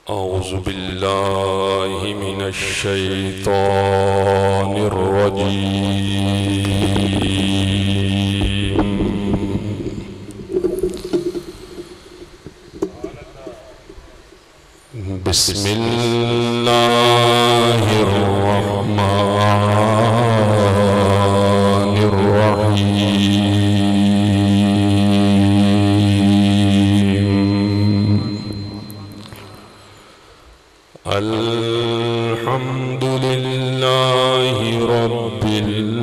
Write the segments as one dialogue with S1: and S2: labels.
S1: أعوذ بالله من الشيطان الرجيم. بسم الله الرحمن الرحيم. الحمد لله رب العالمين،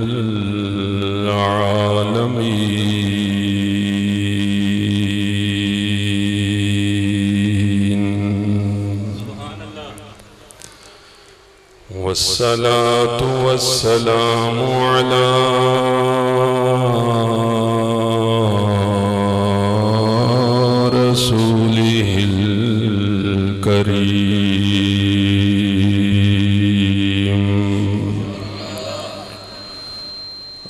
S1: والصلاة والسلام على رسوله الكريم.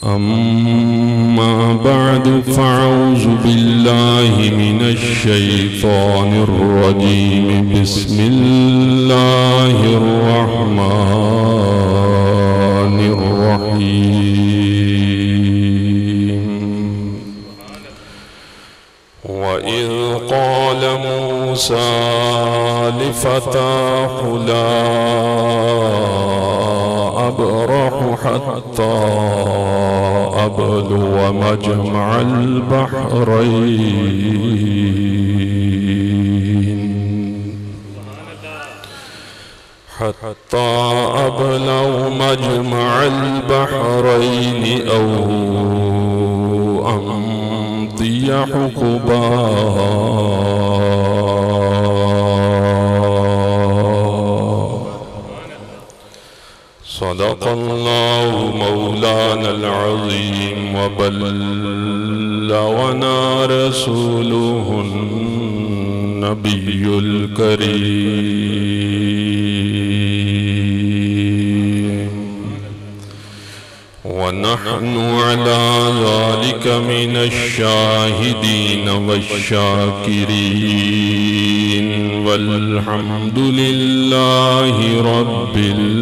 S1: أما بعد، فأعوذ بالله من الشيطان الرجيم. بسم الله الرحمن الرحيم. وإذ قال موسى لفتاه لا أبرح حتى أبلغ مجمع البحرين حتى أبلغ مجمع البحرين أو أمضي حقبا. صدق الله مولانا العظيم، وبلغنا رسوله النبي الكريم، ونحن على ذلك من الشاهدين والشاكرين، والحمد لله رب العالمين.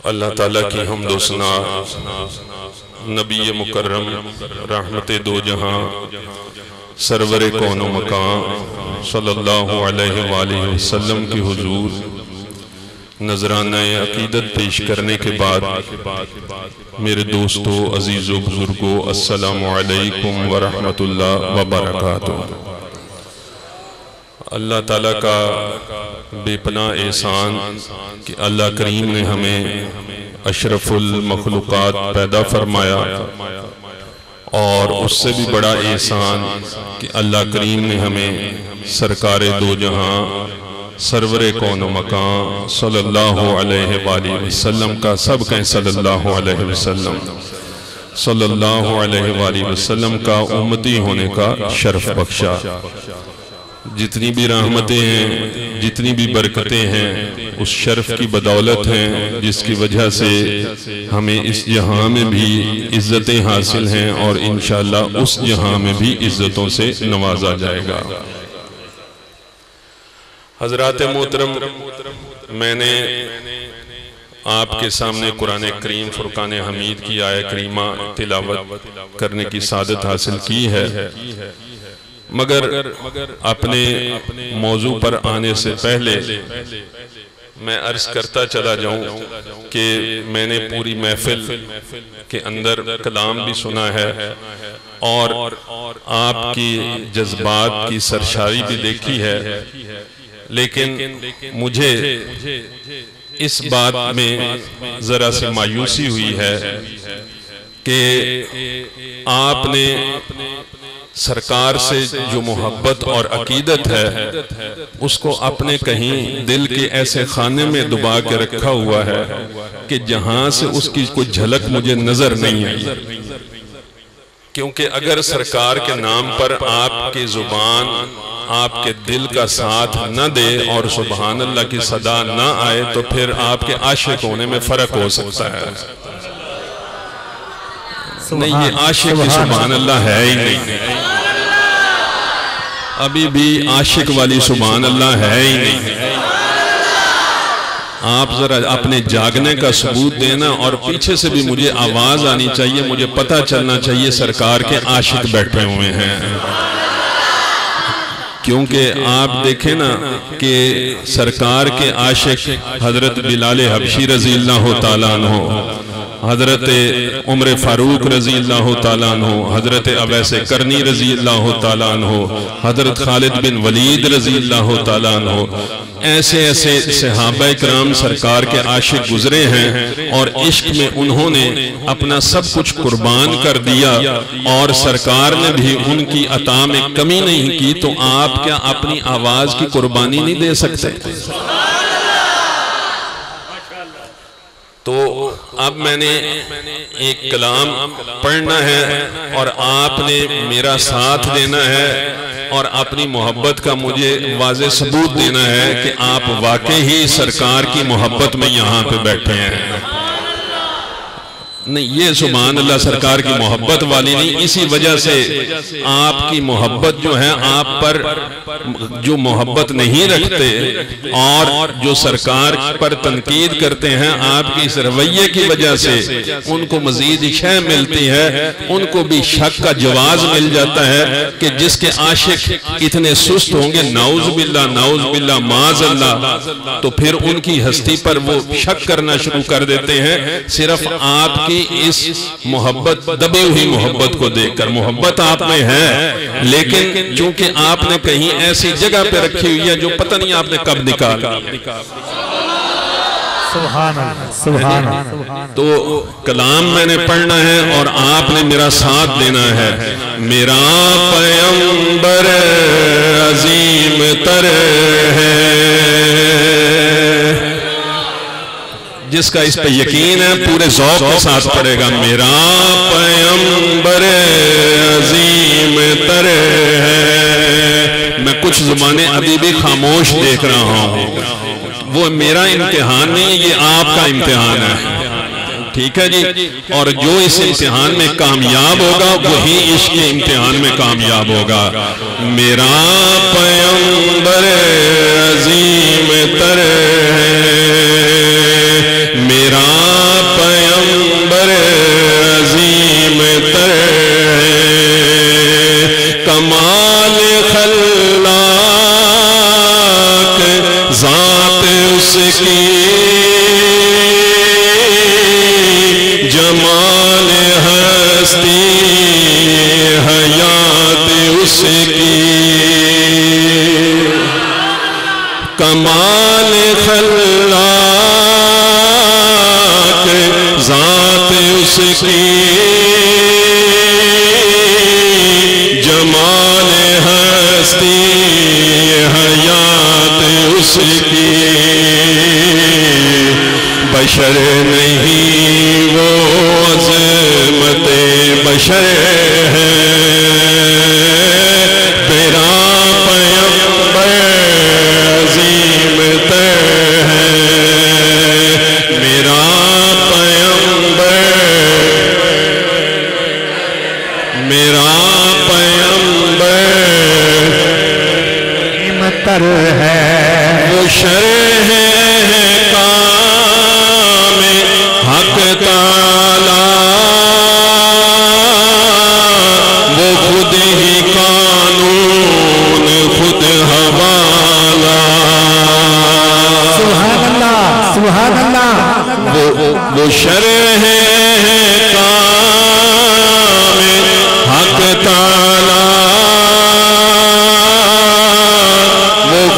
S1: اللہ تعالیٰ کی حمد و ثنا، نبی مکرم رحمت دو جہاں، سرور کون و مکان صلی اللہ علیہ وآلہ وسلم کی حضور نذرانہ عقیدت پیش کرنے کے بعد، میرے دوستو، عزیزو، بزرگو، السلام علیکم ورحمت اللہ وبرکاتہ۔ اللہ تعالیٰ کا بے پناہ احسان کہ اللہ کریم نے ہمیں اشرف المخلوقات پیدا فرمایا، اور اس سے بھی بڑا احسان کہ اللہ کریم نے ہمیں سرکار دو جہاں، سرور کون و مکان صلی اللہ علیہ وآلہ وسلم کا، سب کہیں صلی اللہ علیہ وسلم، صلی اللہ علیہ وآلہ وسلم کا امتی ہونے کا شرف بخشا۔ جتنی بھی رحمتیں ہیں، جتنی بھی برکتیں ہیں، اس شرف کی بدولت ہیں جس کی وجہ سے ہمیں اس جہاں میں بھی عزتیں حاصل ہیں، اور انشاءاللہ اس جہاں میں بھی عزتوں سے نوازا جائے گا۔ حضرات محترم، میں نے آپ کے سامنے قرآن کریم فرقان حمید کی آیہ کریمہ تلاوت کرنے کی سعادت حاصل کی ہے، مگر اپنے موضوع پر آنے سے پہلے میں عرض کرتا چلا جاؤں کہ میں نے پوری محفل کے اندر کلام بھی سنا ہے، اور آپ کی جذبات کی سرشاری بھی دیکھی ہے، لیکن مجھے اس بات میں ذرا سی مایوسی ہوئی ہے کہ آپ نے سرکار سے جو محبت اور عقیدت ہے، اس کو اپنے کہیں دل کے ایسے خانے میں دبا کے رکھا ہوا ہے کہ جہاں سے اس کی کوئی جھلک مجھے نظر نہیں آئی۔ کیونکہ اگر سرکار کے نام پر آپ کی زبان آپ کے دل کا ساتھ نہ دے اور سبحان اللہ کی صدا نہ آئے تو پھر آپ کے عاشق ہونے میں فرق ہو سکتا ہے۔ نہیں یہ عاشق کی سبحان اللہ ہے ہی نہیں، ابھی بھی عاشق والی سبحان اللہ ہے ہی نہیں۔ آپ ذرا اپنے جاگنے کا ثبوت دینا، اور پیچھے سے بھی مجھے آواز آنی چاہیے، مجھے پتہ چلنا چاہیے سرکار کے عاشق بیٹھے ہوئے ہیں۔ کیونکہ آپ دیکھیں نا کہ سرکار کے عاشق حضرت بلال حبشی رضی اللہ تعالیٰ عنہ، حضرت عمر فاروق رضی اللہ تعالیٰ عنہ، حضرت اویس کرنی رضی اللہ تعالیٰ عنہ، حضرت خالد بن ولید رضی اللہ تعالیٰ عنہ، ایسے ایسے صحابہ کرام سرکار کے عاشق گزرے ہیں، اور عشق میں انہوں نے اپنا سب کچھ قربان کر دیا، اور سرکار نے بھی ان کی عطا میں کمی نہیں کی، تو آپ کیا اپنی آواز کی قربانی نہیں دے سکتے؟ تو اب میں نے ایک کلام پڑھنا ہے اور آپ نے میرا ساتھ دینا ہے اور اپنی محبت کا مجھے واضح ثبوت دینا ہے کہ آپ واقعی سرکار کی محبت میں یہاں پہ بیٹھے ہیں۔ نہیں یہ سبحان اللہ سرکار کی محبت والی نہیں، اسی وجہ سے آپ کی محبت جو ہے، آپ پر جو محبت نہیں رکھتے اور جو سرکار پر تنقید کرتے ہیں، آپ کی اس رویے کی وجہ سے ان کو مزید شے ملتی ہے، ان کو بھی شک کا جواز مل جاتا ہے کہ جس کے عاشق اتنے سست ہوں گے، نعوذ باللہ معاذ اللہ، تو پھر ان کی ہستی پر وہ شک کرنا شروع کر دیتے ہیں، صرف آپ کی اس محبت دبے ہوئی محبت کو دیکھ کر۔ محبت آپ میں ہے، لیکن چونکہ آپ نے کہیں ایسی جگہ پہ رکھی ہوئی ہے جو پتہ نہیں آپ نے کب نکالا۔
S2: سبحان اللہ۔
S1: تو کلام میں نے پڑھنا ہے اور آپ نے میرا ساتھ دینا ہے۔ میرا پیغمبر عظیم تر ہے، جس کا اس پہ یقین ہے پورے ذوق کے ساتھ پڑھے گا۔ میرا پیغمبر عظیم تر ہے۔ میں کچھ زمانے ابھی بھی خاموش دیکھ رہا ہوں، وہ میرا امتحان نہیں، یہ آپ کا امتحان ہے، ٹھیک ہے جی؟ اور جو اس امتحان میں کامیاب ہوگا وہی عشق کے امتحان میں کامیاب ہوگا۔ میرا پیغمبر عظیم تر ہے، میرا پیغمبر عظیم تر ہے، کمال خلاق ذات اس کی، جمال ہستی حیات اس کی، کمال خلاق ذات اس کی، جمال ہستی حیات اس کی، بشر نہیں وہ عظمت بشر ہے، میرا پیغمبر عظیم تر ہے، میرا
S2: تر ہے،
S1: وہ شرح ہے کام حق تعالی، وہ خود ہی قانون خود حوالہ،
S2: سبحان اللہ سبحان اللہ،
S1: وہ شرح ہے کام حق تعالی،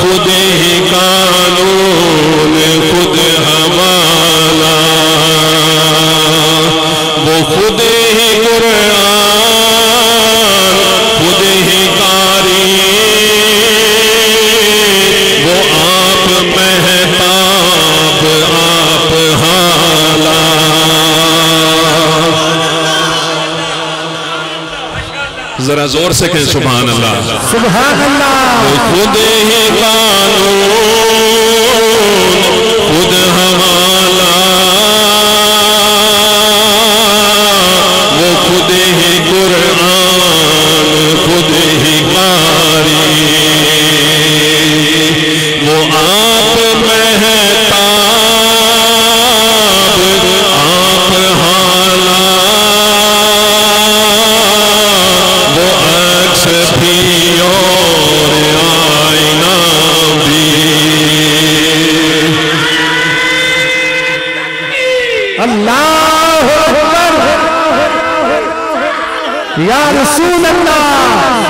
S1: خود ہی قانون خود حوالہ، وہ خود ہی قرآن خود ہی قاری، وہ آپ مہتاب آپ حالہ، ذرا زور سے کہیں سبحان اللہ،
S2: سبحان اللہ،
S1: وہ خود ہی قانون خود حوالہ، وہ خود
S2: یا رسول اللہ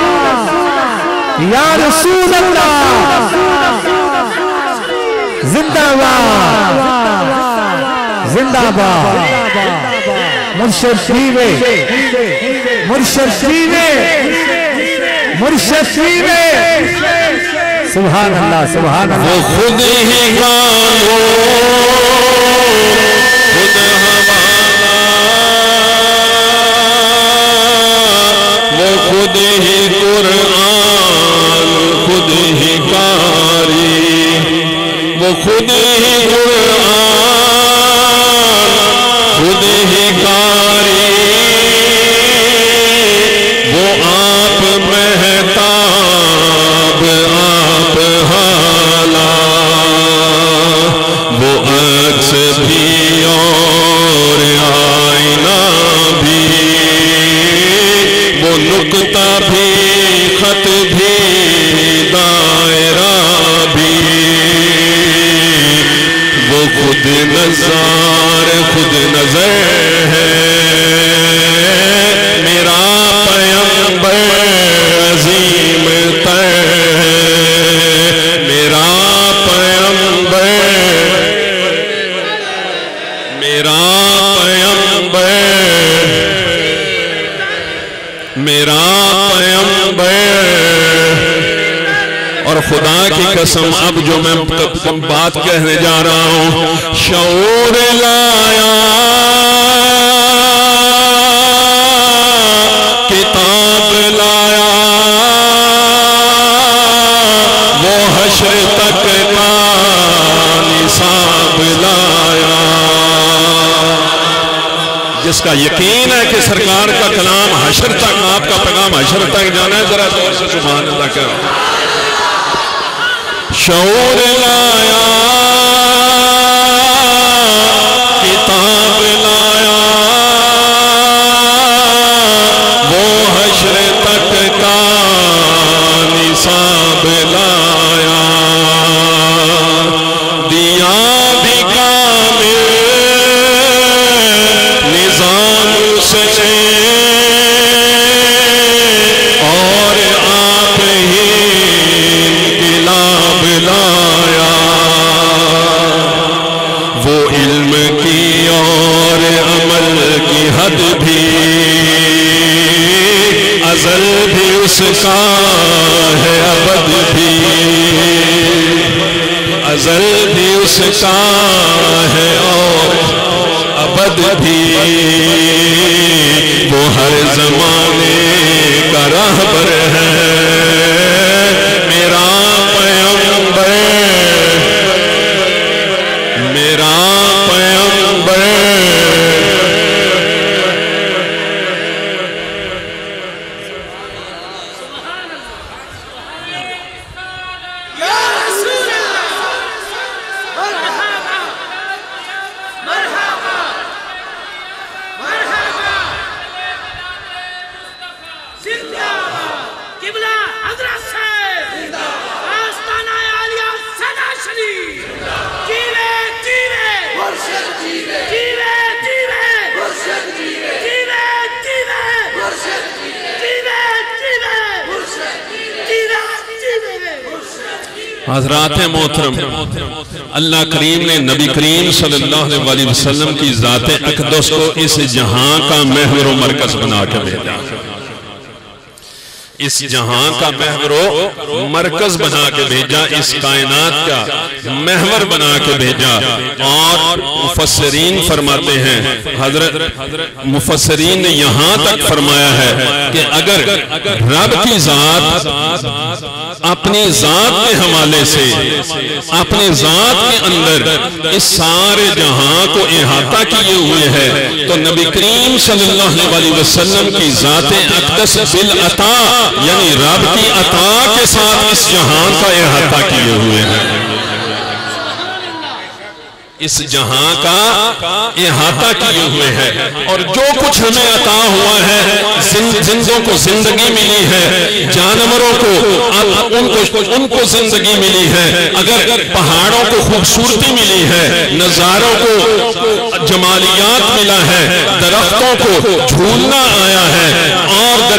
S2: یا رسول اللہ زندہ باد زندہ باد مرشد شیوے مرشد شیوے مرشد شیوے سبحان اللہ سبحان اللہ
S1: وہ خود ہی قانون خود حوالہ وہ خود ہی قرآن خود ہی قاری وہ خود ہی قرآن خود ہی قاری وہ آپ مہتاب آپ حالا وہ عکس بھی اور آئینہ بھی وہ نکتہ بھی خط بھی دائرہ بھی وہ خود نظر خود نظر ہے میرا پیغمبر عظیم تر میرا پیغمبر میرا پیغمبر میرا پیغمبر اور خدا کی قسم اب جو میں بات کہنے جا رہا ہوں شعور لایا کتاب لایا وہ حشر تک کا نصاب لایا جس کا یقین ہے کہ سرکار کا کلام حشر تک آپ کا پیغام حشر تک جانا ہے ذرا زور سے سبحان اللہ کرو شعور لایا کتاب لایا وہ حشر تک کا نصاب لایا دیا بھی کامل نظام سے اور آپ ہی انقلاب لایا وہ علم کی اور عمل کی حد بھی ازل بھی اس کا ہے ابد بھی ازل بھی اس کا ہے اور ابد بھی وہ ہر زمانے کا رہبر ہے میرا پیغمبر میرا پیغمبر حضرات محترم اللہ کریم نے نبی کریم صلی اللہ علیہ وسلم کی ذات اقدس کو اس جہاں کا محور و مرکز بنا کے بھیجا اس جہاں کا محور و مرکز بنا کے بھیجا اس کائنات کا محور بنا کے بھیجا اور مفسرین فرماتے ہیں حضرت مفسرین نے یہاں تک فرمایا ہے کہ اگر رب کی ذات اپنی ذات کے حوالے سے اپنے ذات کے اندر اس سارے جہاں کو احاطہ کیے ہوئے ہے تو نبی کریم صلی اللہ علیہ وسلم کی ذات اقدس بالعطا یعنی رب کی عطا کے ساتھ اس جہاں کا احاطہ کیے ہوئے ہیں اس جہاں کا احاطہ کیے ہوئے ہیں اور جو کچھ ہمیں عطا ہوا ہے زندوں کو زندگی ملی ہے جانوروں کو ان کو زندگی ملی ہے اگر پہاڑوں کو خوبصورتی ملی ہے نظاروں کو جمالیات ملا ہے درختوں کو جھولنا آیا ہے اور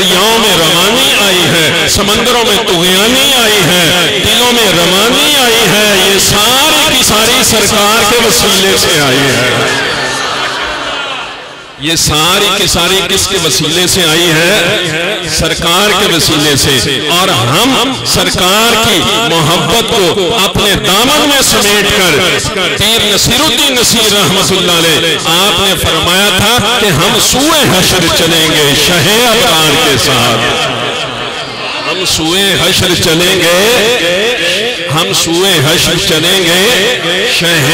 S1: سمندروں میں طغیانی آئی ہے، دلوں میں روانی آئی ہے، یہ ساری کی ساری سرکار کے وسیلے سے آئی ہے۔ یہ ساری کی ساری کس کے وسیلے سے آئی ہے؟ سرکار کے وسیلے سے۔ اور ہم سرکار کی محبت کو اپنے دامن میں سمیٹ کر، پیر نصیر الدین نصیر رحمت اللہ علیہ آپ نے فرمایا تھا کہ ہم سوئے حشر چلیں گے شہ ابرار کے ساتھ۔ ہم سوئے حشر چلیں گے، ہم سوئے حشر چلیں گے شہ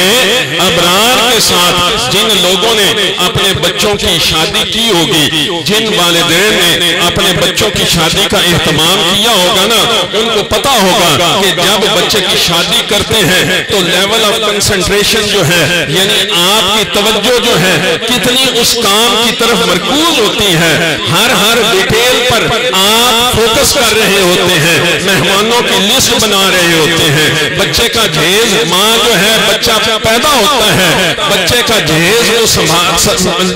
S1: ابرار کے ساتھ۔ جن لوگوں نے اپنے بچوں کی شادی کی ہوگی، جن والدین نے اپنے بچوں کی شادی کا اہتمام کیا ہوگا نا، ان کو پتا ہوگا کہ جب بچے کی شادی کرتے ہیں تو لیول آف کنسنٹریشن جو ہے، یعنی آپ کی توجہ جو ہے کتنی اس کام کی طرف مرکوز ہوتی ہے، ہر ڈیٹیل پر آپ فوکس کر رہے ہوتے ہیں، مہمانوں کی لسٹ بنا رہے ہوتے ہیں، بچے کا جہیز، ماں جو ہے بچہ پیدا ہوتا ہے، بچے کا جہیز وہ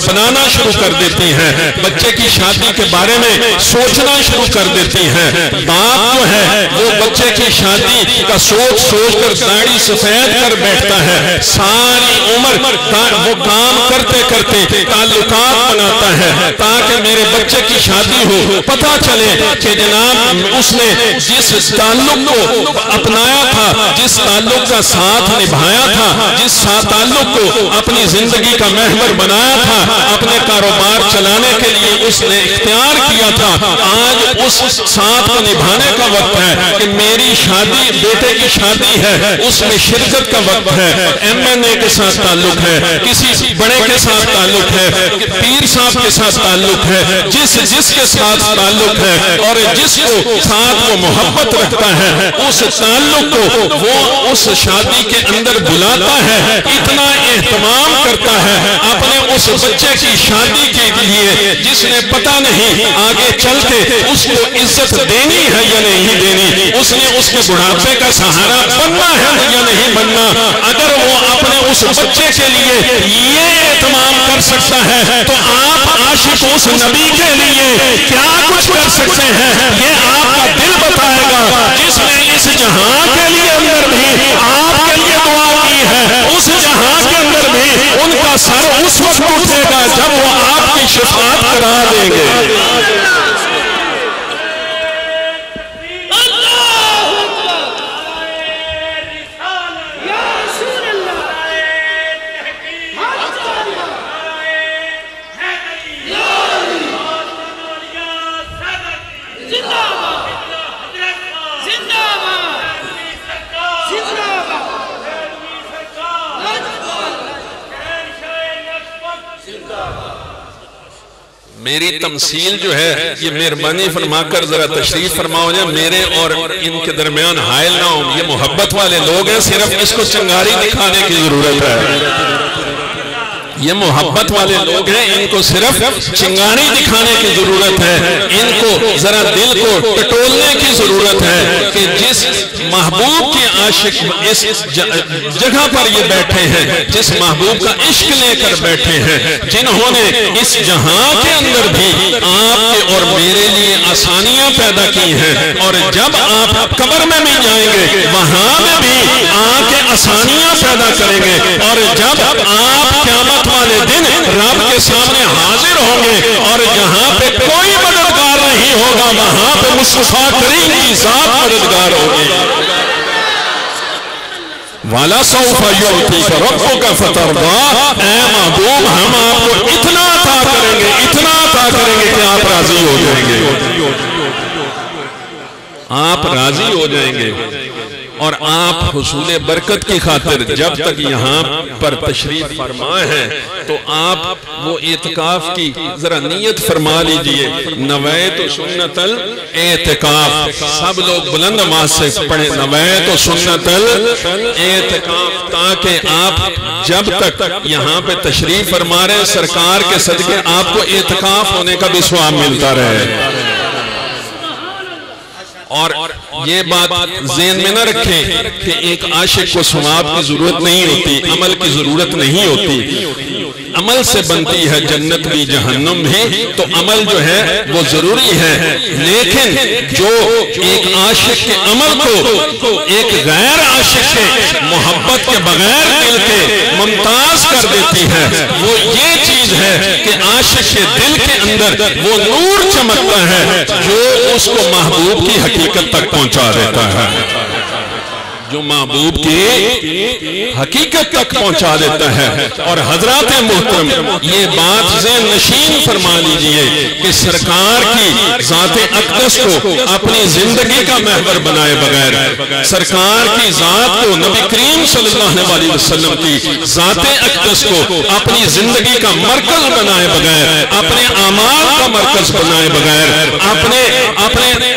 S1: بنانا شروع کر دیتی ہیں، بچے کی شادی کے بارے میں سوچنا شروع کر دیتی ہیں۔ باپ جو ہے وہ بچے کی شادی کا سوچ کر داڑھی سفید کر بیٹھتا ہے، ساری عمر وہ کام کرتے کرتے تعلقات بناتا ہے تاکہ میرے بچے کی شادی ہو، پتہ چلے کہ جناب اس نے جس تعلق کو اپنایا تھا، جس تعلق کا ساتھ نبھایا تھا، جس تعلق کو اپنی زندگی کا محور بنایا تھا، اپنے کاروبار چلانے کے لیے اس نے اختیار کیا تھا، آج اس ساتھ کو نبھانے کا وقت ہے کہ میری شادی، بیٹے کی شادی ہے، اس میں شرکت کا وقت ہے، MNA کے ساتھ تعلق ہے، کسی بڑے کے ساتھ تعلق ہے، پیر صاحب کے ساتھ تعلق ہے، جس کے ساتھ تعلق ہے اور جس کو ساتھ وہ محبت رکھتا ہے، اس تعلق کو وہ اس شادی کے اندر بلاتا ہے، اتنا اہتمام کرتا ہے اپنے اس بچے کی شادی کے لیے جس نے پتہ نہیں آگے چل کے اس کو عزت دینی ہے یا نہیں دینی، اس نے اس کے بڑھاپے کا سہارا بننا ہے یا نہیں بننا۔ اگر وہ اپنے اس بچے کے لیے یہ اہتمام کر سکتا ہے تو آپ عاشق اس نبی کے لیے کیا کچھ کر سکتے ہیں، یہ آپ کا دل بتائے گا۔ جس نے اس جہاں کے لیے اندر بھی آپ کے لیے دعا کی ہے، اس جہاں کے اندر بھی ان کا سر اس وقت اٹھے گا جب وہ آپ کی شفاعت کرا دیں گے۔ میری تمثیل جو ہے یہ مہربانی فرما کر ذرا تشریف فرماؤ جائے، میرے اور ان کے درمیان حائل نہ ہوں، یہ محبت والے لوگ ہیں، صرف اس کو چنگاری دکھانے کی ضرورت ہے۔ یہ محبت والے لوگ ہیں، ان کو صرف چنگاری دکھانے کی ضرورت ہے، ان کو ذرا دل کو ٹٹولنے کی ضرورت ہے کہ جس محبوب کے عاشق اس جگہ پر یہ بیٹھے ہیں، جس محبوب کا عشق لے کر بیٹھے ہیں، جنہوں نے اس جہاں کے اندر بھی آپ کے اور میرے لیے آسانیاں پیدا کی ہیں، اور جب آپ قبر میں بھی جائیں گے وہاں میں بھی آ کے آسانیاں پیدا کریں گے، اور جب آپ قیامت والے دن رب کے سامنے حاضر ہوں گے اور جہاں پہ کوئی مددگار نہیں ہوگا وہاں پہ مصطفیٰ کریم کی ذات مددگار ہوگی۔ وَلَا سَوْفَ يُعْطِيكَ رَبُّكَ فَتَرْضَىٰ، اے محبوب ہم آپ کو اتنا عطا کریں گے، اتنا عطا کریں گے کہ آپ راضی ہو جائیں گے، آپ راضی ہو جائیں گے۔ اور آپ حصول برکت کی خاطر جب تک یہاں پر تشریف فرما ہیں تو آپ وہ اعتکاف کی ذرا نیت فرما لیجئے، نویت سنت الاعتکاف، سب لوگ بلند آواز سے پڑھیں، نویت سنت الاعتکاف، تاکہ آپ جب تک یہاں پہ تشریف فرما رہے ہیں سرکار کے صدقے آپ کو اعتکاف ہونے کا بھی ثواب ملتا رہے۔ اور یہ بات ذہن میں نہ رکھیں کہ ایک عاشق کو ثواب کی ضرورت نہیں ہوتی، عمل کی ضرورت نہیں ہوتی، عمل سے بنتی ہے جنت بھی جہنم بھی، تو عمل جو ہے وہ ضروری ہے، لیکن جو ایک عاشق کے عمل کو ایک غیر عاشق کے محبت کے بغیر دل کے ممتاز کر دیتی ہے، وہ یہ چیز ہے کہ عاشق کے دل کے اندر وہ نور چمکتا ہے جو اس کو محبوب کی حقیقت تک پہنچا دیتا ہے، جو محبوب کی حقیقت تک پہنچا دیتا ہے۔ اور حضرات محترم یہ بات ذہن نشین فرما لیجئے کہ سرکار کی ذات اقدس کو اپنی زندگی کا محور بنائے بغیر، سرکار کی ذات کو، نبی کریم صلی اللہ علیہ وسلم کی ذات اقدس کو اپنی زندگی کا مرکز بنائے بغیر، اپنے اعمال کا مرکز بنائے بغیر، اپنے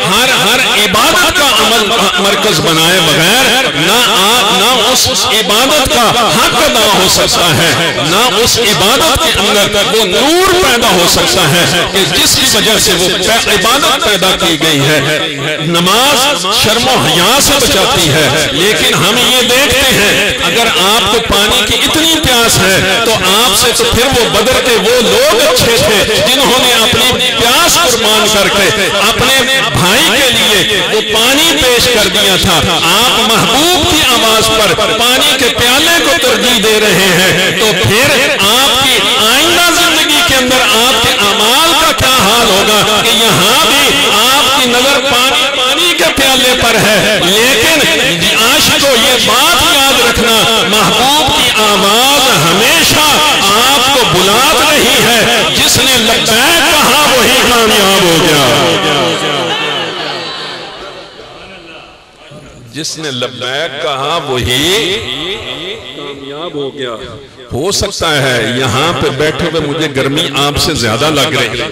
S1: ہر عبادت کا عمل مرکز بنائے بغیر نہ اس عبادت کا حق ادا ہو سکتا ہے، نہ اس عبادت کے اندر وہ نور پیدا ہو سکتا ہے کہ جس کی وجہ سے وہ عبادت پیدا کی گئی ہے۔ نماز شرم و حیا سے بچاتی ہے، لیکن ہم یہ دیکھتے ہیں اگر آپ کو پانی کی اتنی پیاس ہے تو آپ سے تو پھر وہ بدر کے وہ لوگ اچھے تھے جنہوں نے اپنی پیاس قربان کر کے اپنے بھائی کے لیے وہ پانی پیش کر دیا تھا، آپ محبوب کی آواز پر پانی کے پیالے کو ترجیح دے رہے ہیں، تو پھر آپ کی آئندہ زندگی کے اندر آپ کے اعمال کا کیا حال ہوگا کہ یہاں بھی آپ کی نظر پانی کے پیالے پر ہے، لیکن عاشق کو یہ بات یاد رکھنا محبوب کی آواز ہمیشہ آپ کو بلا رہی ہے، جس نے لبیک کہا وہی کامیاب ہو گیا، جس نے لبیک کہا وہی کامیاب ہو گیا۔ ہو سکتا ہے یہاں پہ بیٹھے ہوئے مجھے گرمی آپ سے زیادہ لگ رہی ہے،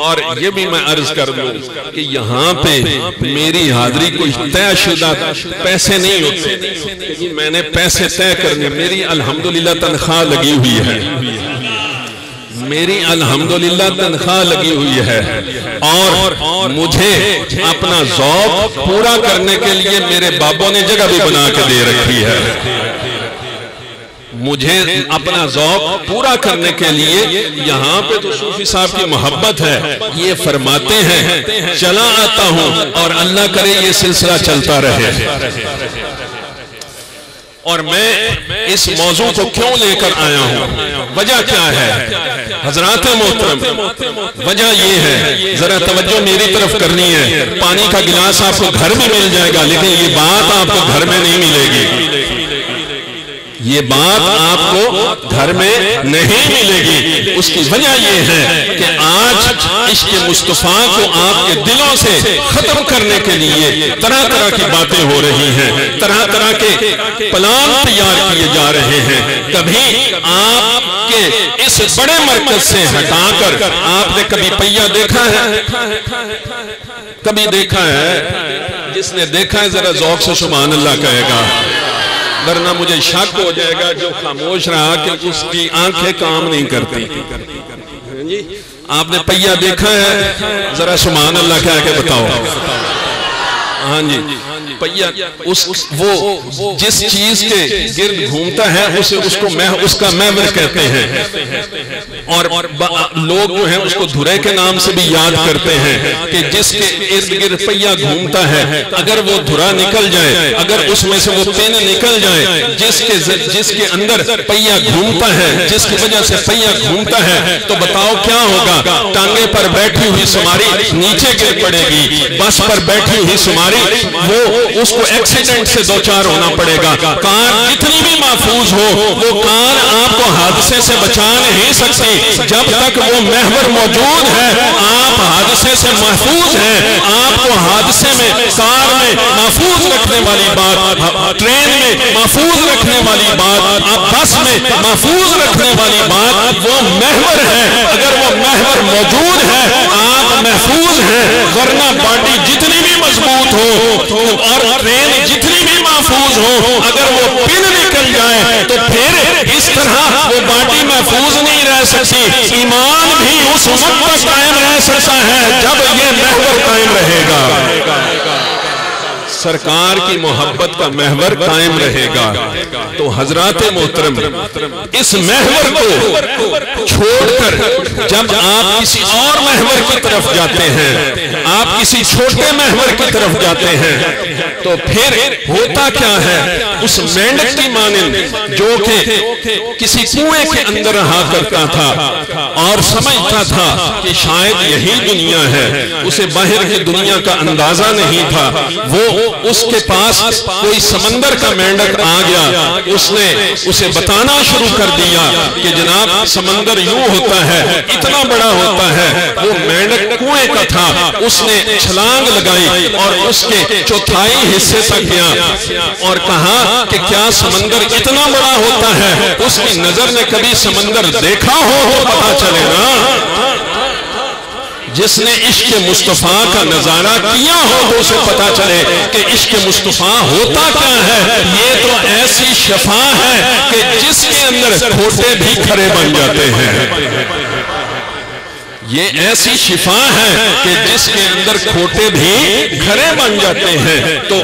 S1: اور یہ بھی میں عرض کر دوں کہ یہاں پہ میری حاضری کوئی طے شدہ پیسے نہیں ہوتے کہ میں نے پیسے طے کرنے، میری الحمدللہ تنخواہ لگی ہوئی ہے، میری الحمدللہ تنخواہ لگی ہوئی ہے، اور مجھے اپنا ذوق پورا کرنے کے لیے میرے بابوں نے جگہ بھی بنا کے دے رکھی ہے، مجھے اپنا ذوق پورا کرنے کے لیے یہاں پہ تو صوفی صاحب کی محبت ہے، یہ فرماتے ہیں چلا آتا ہوں اور اللہ کرے یہ سلسلہ چلتا رہے۔ اور میں اس موضوع کو کیوں لے کر آیا ہوں، وجہ کیا ہے حضرات محترم؟ وجہ یہ ہے، ذرا توجہ میری طرف کرنی ہے، پانی کا گلاس آپ کو گھر میں مل جائے گا لیکن یہ بات آپ کو گھر میں نہیں ملے گی، یہ بات آپ کو گھر میں نہیں ملے گی۔ اس کی وجہ یہ ہے کہ آج عشق مصطفیٰ کو آپ کے دلوں سے ختم کرنے کے لیے طرح طرح کی باتیں ہو رہی ہیں، طرح طرح کے پلان تیار کیے جا رہے ہیں۔ کبھی آپ کے اس بڑے مرکز سے ہٹا کر آپ نے کبھی پہیا دیکھا ہے؟ کبھی دیکھا ہے؟ جس نے دیکھا ہے ذرا ذوق سے سبحان اللہ کہے گا، ورنہ مجھے شک ہو جائے گا جو خاموش رہا کہ اس کی آنکھیں کام نہیں کرتی۔ آپ نے پہیا دیکھا ہے؟ ذرا سبحان اللہ کہہ کے بتاؤ۔ ہاں جی، پہیا وہ جس چیز کے گرد گھومتا ہے اس کا محور کہتے ہیں، اور لوگ جو ہیں اس کو دھرے کے نام سے بھی یاد کرتے ہیں کہ جس کے ارد گرد پہیا گھومتا ہے، اگر وہ دھرا نکل جائے، اگر اس میں سے وہ پن نکل جائے، جس کے اندر پہیا گھومتا ہے، جس کی وجہ سے پہیا گھومتا ہے، تو بتاؤ کیا ہوگا؟ ٹانگے پر بیٹھی ہوئی سواری نیچے گر پڑے گی، بس پر بیٹھی ہوئی سواری وہ اس کو ایکسیڈنٹ سے دوچار ہونا پڑے گا۔ کار جتنی بھی محفوظ ہو، وہ کار آپ کو حادثے سے بچا نہیں سکتی، جب تک وہ محور موجود ہے آپ حادثے سے محفوظ ہیں۔ آپ کو حادثے میں، کار میں محفوظ رکھنے والی بات، ٹرین میں محفوظ رکھنے والی بات، بس میں محفوظ رکھنے والی بات وہ محور ہے۔ اگر وہ محور موجود ہے آپ محفوظ ہیں، ورنہ باڈی جتنی بھی مضبوط ہو اور ٹرین جتنی بھی محفوظ ہو، اگر وہ پن نکل جائے تو پھر اس طرح وہ باڈی محفوظ نہیں رہ سکتی۔ ایمان بھی اس وقت تک قائم رہ سکتا ہے جب یہ محور قائم رہے گا، سرکار کی محبت کا محور قائم رہے گا۔ تو حضرات محترم اس محور کو چھوڑ کر جب آپ کسی اور محور کی طرف جاتے ہیں، آپ کسی چھوٹے محور کی طرف جاتے ہیں، تو پھر ہوتا کیا ہے؟ اس مینڈک کی مانند جو کہ کسی کنویں کے اندر رہا کرتا تھا اور سمجھتا تھا کہ شاید یہی دنیا ہے، اسے باہر کی دنیا کا اندازہ نہیں تھا، وہ اس کے پاس کوئی سمندر کا مینڈک آ گیا، اس نے اسے بتانا شروع کر دیا کہ جناب سمندر یوں ہوتا ہے، اتنا بڑا ہوتا ہے۔ وہ مینڈک کنویں کا تھا، اس نے چھلانگ لگائی اور اس کے چوتھائی حصے تک گیا اور کہا کہ کیا سمندر اتنا بڑا ہوتا ہے؟ اس کی نظر نے کبھی سمندر دیکھا ہو پتا چلے نا۔ جس نے عشق مصطفیٰ کا نظارہ کیا ہو تو اسے پتا چلے کہ عشق مصطفیٰ ہوتا کیا ہے۔ یہ تو ایسی شفا ہے کہ جس کے اندر کھوٹے بھی کھرے بن جاتے ہیں۔ یہ ایسی شفا ہے کہ جس کے اندر کھوٹے بھی کھرے بن جاتے ہیں۔ تو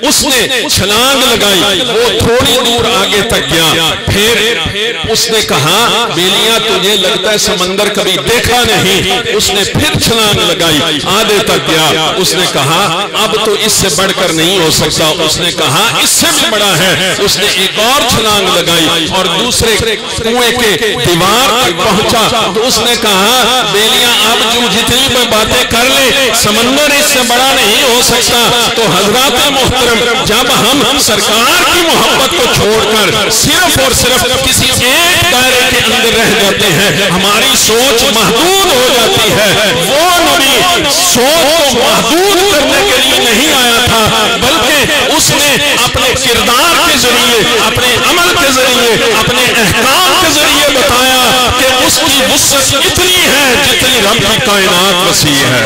S1: اس نے چھلانگ لگائی، وہ تھوڑی دور آگے تک گیا، پھر اس نے کہا بیلیاں تجھے لگتا ہے سمندر کبھی دیکھا نہیں۔ اس نے پھر چھلانگ لگائی، آدھے تک گیا، اس نے کہا اب تو اس سے بڑھ کر نہیں ہو سکتا۔ اس نے کہا اس سے بھی بڑا ہے۔ اس نے ایک اور چھلانگ لگائی اور دوسرے کنویں کے دیوار تک پہنچا تو اس نے کہا بیلیاں اب جو جتنی میں باتیں کر لے سمندر اس سے بڑا نہیں ہو سکتا۔ تو حضرات محترم جب ہم سرکار کی محبت کو چھوڑ کر صرف اور صرف کسی ایک دائرے کے اندر رہ جاتے ہیں، ہماری سوچ محدود ہو جاتی ہے۔ وہ نبی سوچ کو محدود کرنے کے لیے نہیں آیا تھا، بلکہ اس نے اپنے کردار کے ذریعے، اپنے عمل کے ذریعے، اپنے احکام کے ذریعے بتایا کہ اس کی وسعت اتنی ہے جتنی رب کی کائنات وسیع ہے۔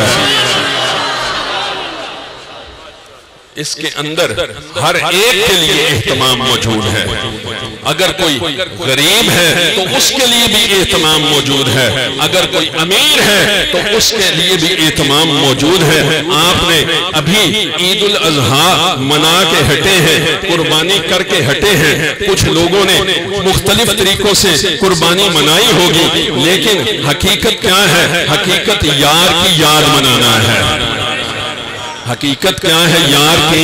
S1: اس کے اندر ہر ایک کے لیے اہتمام موجود ہے۔ اگر کوئی غریب ہے تو اس کے لیے بھی اہتمام موجود ہے، اگر کوئی امیر ہے تو اس کے لیے بھی اہتمام موجود ہے۔ آپ نے ابھی عید الاضحیٰ منا کے ہٹے ہیں، قربانی کر کے ہٹے ہیں۔ کچھ لوگوں نے مختلف طریقوں سے قربانی منائی ہوگی، لیکن حقیقت کیا ہے؟ حقیقت یار کی یاد منانا ہے۔ حقیقت کیا ہے؟ یار کی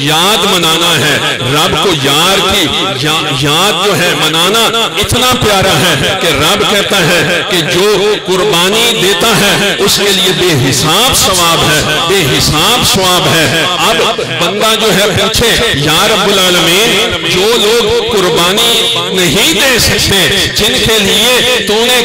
S1: یاد منانا ہے۔ رب کو یار کی یاد جو ہے منانا اتنا پیارا ہے کہ رب کہتا ہے کہ جو قربانی دیتا ہے اس کے لیے بے حساب ثواب ہے، بے حساب ثواب ہے۔ اب بندہ جو ہے پوچھے یا رب العالمین جو لوگ قربانی نہیں دے سکتے، جن کے لیے تو نے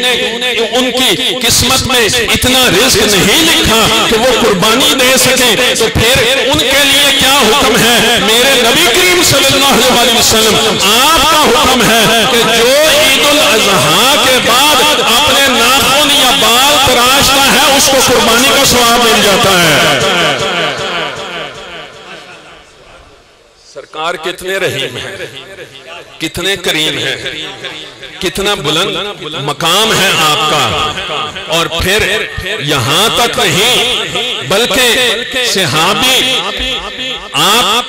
S1: ان کی قسمت میں اتنا رزق نہیں لکھا کہ وہ قربانی دے سکیں، تو پھر ان کے لیے کیا حکم ہے؟ میرے نبی کریم صلی اللہ علیہ وسلم آپ کا حکم ہے کہ جو عید الاضحیٰ کے بعد اپنے ناخن یا بال تراشتا ہے اس کو قربانی کا ثواب مل جاتا ہے۔ سرکار کتنے رحیم ہیں، کتنے کریم ہیں، کتنا بلند مقام ہے آپ کا۔ اور پھر یہاں تک نہیں بلکہ صحابی آپ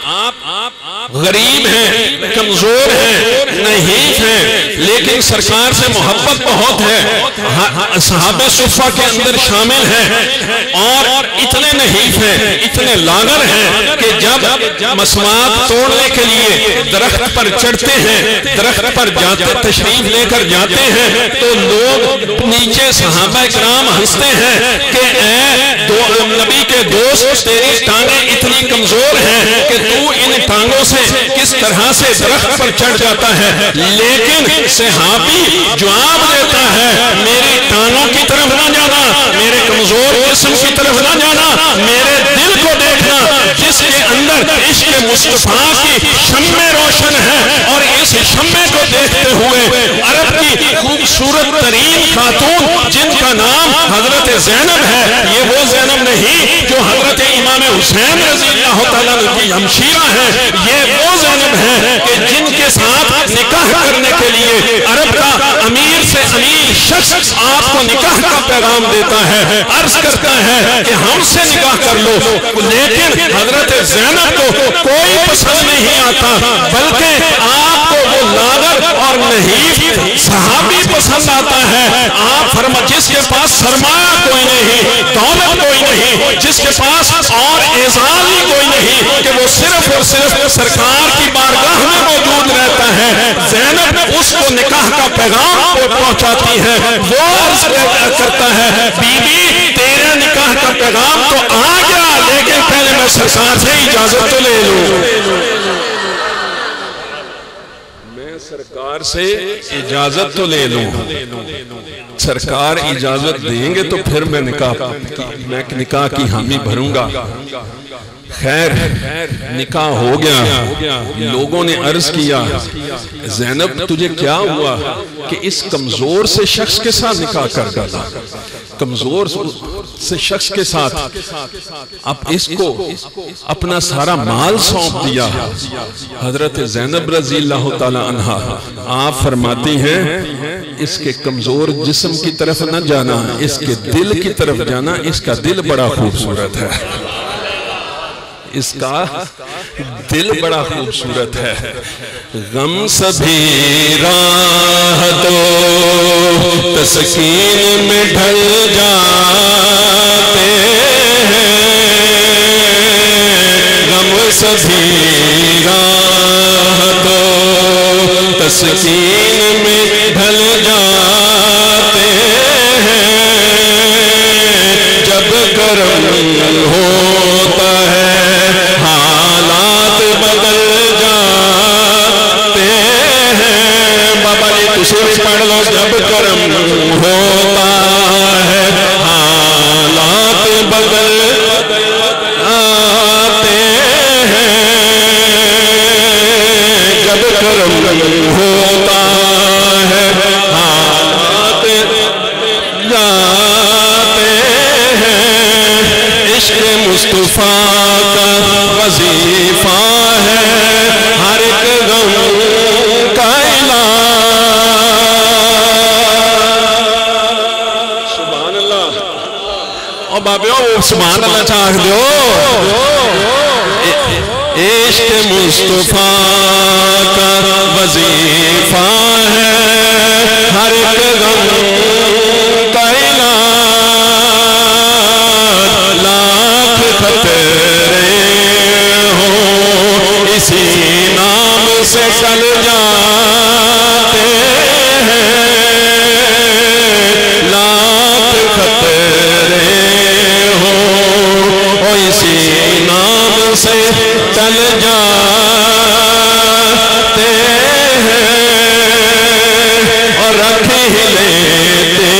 S1: غریب ہیں، کمزور ہیں، نحیف ہیں، لیکن سرکار سے محبت بہت ہے، صحابہ صفہ کے اندر شامل ہیں اور اتنے نحیف ہیں، اتنے لاغر ہیں کہ جب مسواک توڑنے کے لیے درخت پر چڑھتے ہیں، درخت پر جاتے تشریف لے کر جاتے ہیں تو لوگ نیچے صحابہ کرام ہنستے ہیں کہ اے نبی کے دوست تیری ٹانگیں اتنی کمزور ہیں کہ تو ان ٹانگوں سے کس طرح سے درخت پر چڑھ جاتا ہے، لیکن صحابی جواب دیتا ہے میری ٹانگوں کی طرف نہ جانا، میرے کمزور جسم کی طرف نہ جانا، میرے دل کو دیکھنا جس کے اندر عشق مصطفیٰ کی شمع روشن ہے، اور اس شمع کو دیکھتے ہوئے عرب کی خوبصورت ترین خاتون جن کا نام حضرت زینب ہے، یہ وہ زینب نہیں جو حضرت امام حسین رضی اللہ تعالیٰ کی ہمشیرہ ہے، یہ وہ زینب ہے کہ جن کے ساتھ نکاح کرنے کے لیے عرب کا امیر سے امیر شخص آپ کو نکاح کا پیغام دیتا ہے، عرض کرتا ہے کہ ہم سے نکاح کر لو، لیکن حضرت زینب زینب کو کوئی پسند نہیں آتا، بلکہ آپ کو وہ لاغر اور نحیف صحابی پسند آتا ہے۔ آپ فرما جس کے پاس سرمایہ کوئی نہیں، دولت کوئی نہیں، جس کے پاس اور اعزاز ہی کوئی نہیں کہ وہ صرف اور صرف سرکار کی بارگاہ میں موجود رہتا ہے، زینب اس کو نکاح کا پیغام پہنچاتی ہے۔ وہ عرض کرتا ہے بی بی تیرے نکاح کا پیغام تو آ گیا، لیکن پہلے میں سرکار سے اجازت تو لے لوں، میں سرکار سے اجازت تو لے لوں۔ سرکار اجازت دیں گے تو پھر میں نکاح کی حامی بھروں گا۔ خیر نکاح ہو گیا، لوگوں نے عرض کیا زینب تجھے کیا ہوا کہ اس کمزور سے شخص کے ساتھ نکاح کر ڈالا، کمزور سے شخص کے ساتھ اب اس کو اپنا سارا مال سونپ دیا۔ حضرت زینب رضی اللہ تعالی عنہا آپ فرماتی ہیں اس کے کمزور جسم کی طرف نہ جانا، اس کے دل کی طرف جانا، اس کا دل بڑا خوبصورت ہے، اس کا دل بڑا خوبصورت ہے۔ غم سبھی راہ تو تسکین میں ڈھل جاتے ہیں، غم سبھی راہ تو تسکین میں ڈھل جاتے ہیں، جب کرم ہوتا ہے حالات بدل جاتے ہیں۔ بابا جی تسے بھی پڑھ لو، جب کرم ہوتا ہے حالات بدل جاتے ہیں، جب کرم ہوتا ہے حالات جاتے ہیں، عشق مصطفیٰ کا وظیفہ ہے ہر ایک غم کا علاج۔ سبحان اللہ، اور بابیو سبحان اللہ چاہک دیو۔ عشق مصطفیٰ کا وظیفہ ہے ہر ایک غم کا علاج، لاکھ خطرے ہوں اسی نام سے ٹل جاتے ہیں، لاکھ خطرے ہوں اسی نام سے ٹل جاتے ہیں، اور رکھ ہی لیتے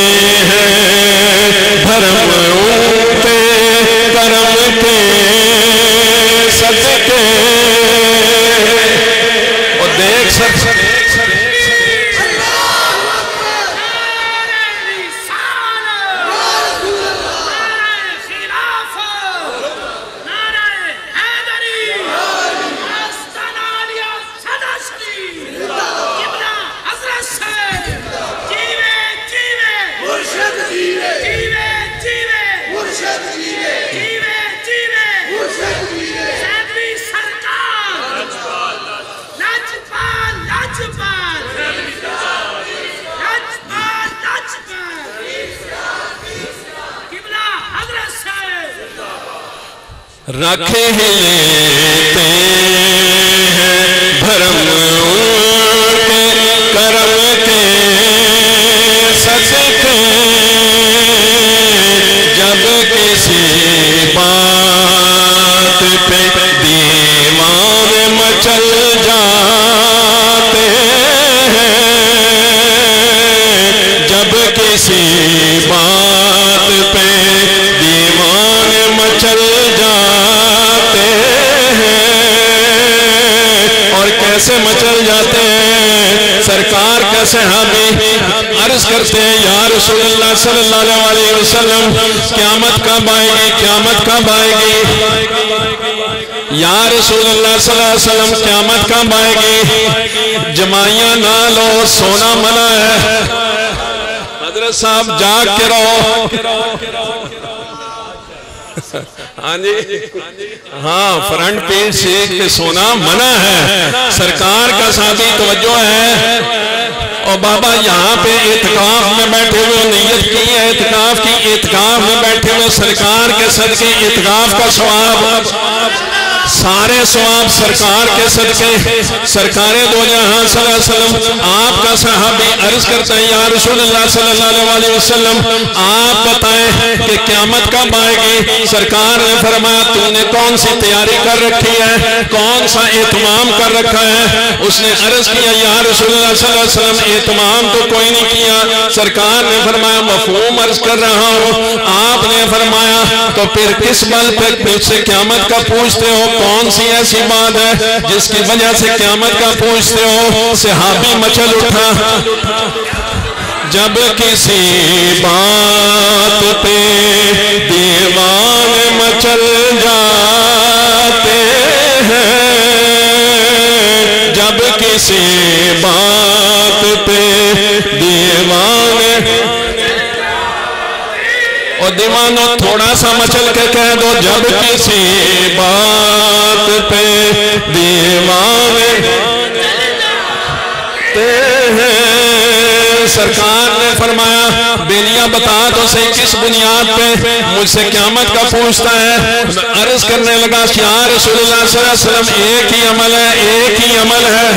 S1: ہیں بھرم اونتے کرم کے صدقے۔ اور دیکھ سکتے رکھے لیتے ہیں بھرم اونتے کرم کے صدقے، جب کسی بات پہ دیوان مچل جاتے ہیں، جب کسی بات پہ دیوان مچل جاتے ہیں، اور کیسے مچل جاتے ہیں سرکار کا صحابی عرض کرتے ہیں یا رسول اللہ صلی اللہ علیہ وسلم قیامت کب آئے گی، قیامت کب آئے گی، یا رسول اللہ صلی اللہ علیہ وسلم قیامت کب آئے گی، جمائیاں نہ لو سونا منع ہے، حضرت صاحب جاگ کے رہو۔ ہاں جی ہاں فرنٹ پیج سیٹ پہ سونا منع ہے، سرکار کا ساتھی توجہ ہے۔ اور بابا یہاں پہ اعتکاف میں بیٹھے ہوئے نیت کی ہے اعتکاف کی، اعتکاف میں بیٹھے ہوئے سرکار کے صدقے اعتکاف کا ثواب، سارے ثواب سرکار کے صدقے، سرکار دو جہاں صلی اللہ علیہ وسلم۔ آپ کا صحابی عرض کرتا ہے یا رسول اللہ صلی اللہ علیہ وسلم آپ بتائیں کہ قیامت کب آئے گی؟ سرکار نے فرمایا تو نے کون سی تیاری کر رکھی ہے، کون سا اہتمام کر رکھا ہے؟ اس نے عرض کیا یا رسول اللہ صلی اللہ علیہ وسلم اہتمام تو کوئی نہیں کیا۔ سرکار نے فرمایا مفہوم عرض کر رہا ہوں۔ آپ نے فرمایا تو پھر کس بل پہ مجھ سے قیامت کا پوچھتے ہو؟ کون سی ایسی بات ہے جس کی وجہ سے قیامت کا پوچھتے ہو؟ صحابی مچل اٹھا، جب کسی بات پہ دیوان مچل جاتے ہیں، جب کسی بات پہ دیوان، اور دیوانوں تھوڑا سا مچل کے کہہ دو جب کسی بات پہ دیوانے ہیں۔ سرکار نے فرمایا بیلیاں بتا تو صحیح کس بنیاد پہ مجھ سے قیامت کا پوچھتا ہے؟ عرض کرنے لگا یا رسول اللہ صلی اللہ علیہ وسلم ایک ہی عمل ہے، ایک ہی عمل ہے،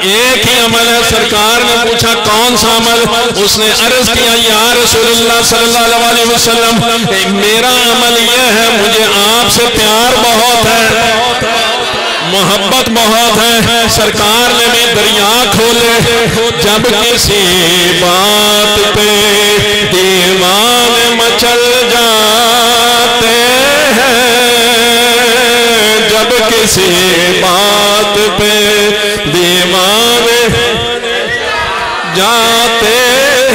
S1: ایک ہی عمل ہے۔ سرکار نے پوچھا کون سا عمل؟ اس نے عرض کیا یا رسول اللہ صلی اللہ علیہ وسلم میرا عمل یہ ہے مجھے آپ سے پیار بہت ہے، محبت بہت ہے۔ سرکار نے بھی دریا کھولے، جب کسی بات پہ دیوان مچل جاتے ہیں، جب کسی بات پہ دیوان جاتے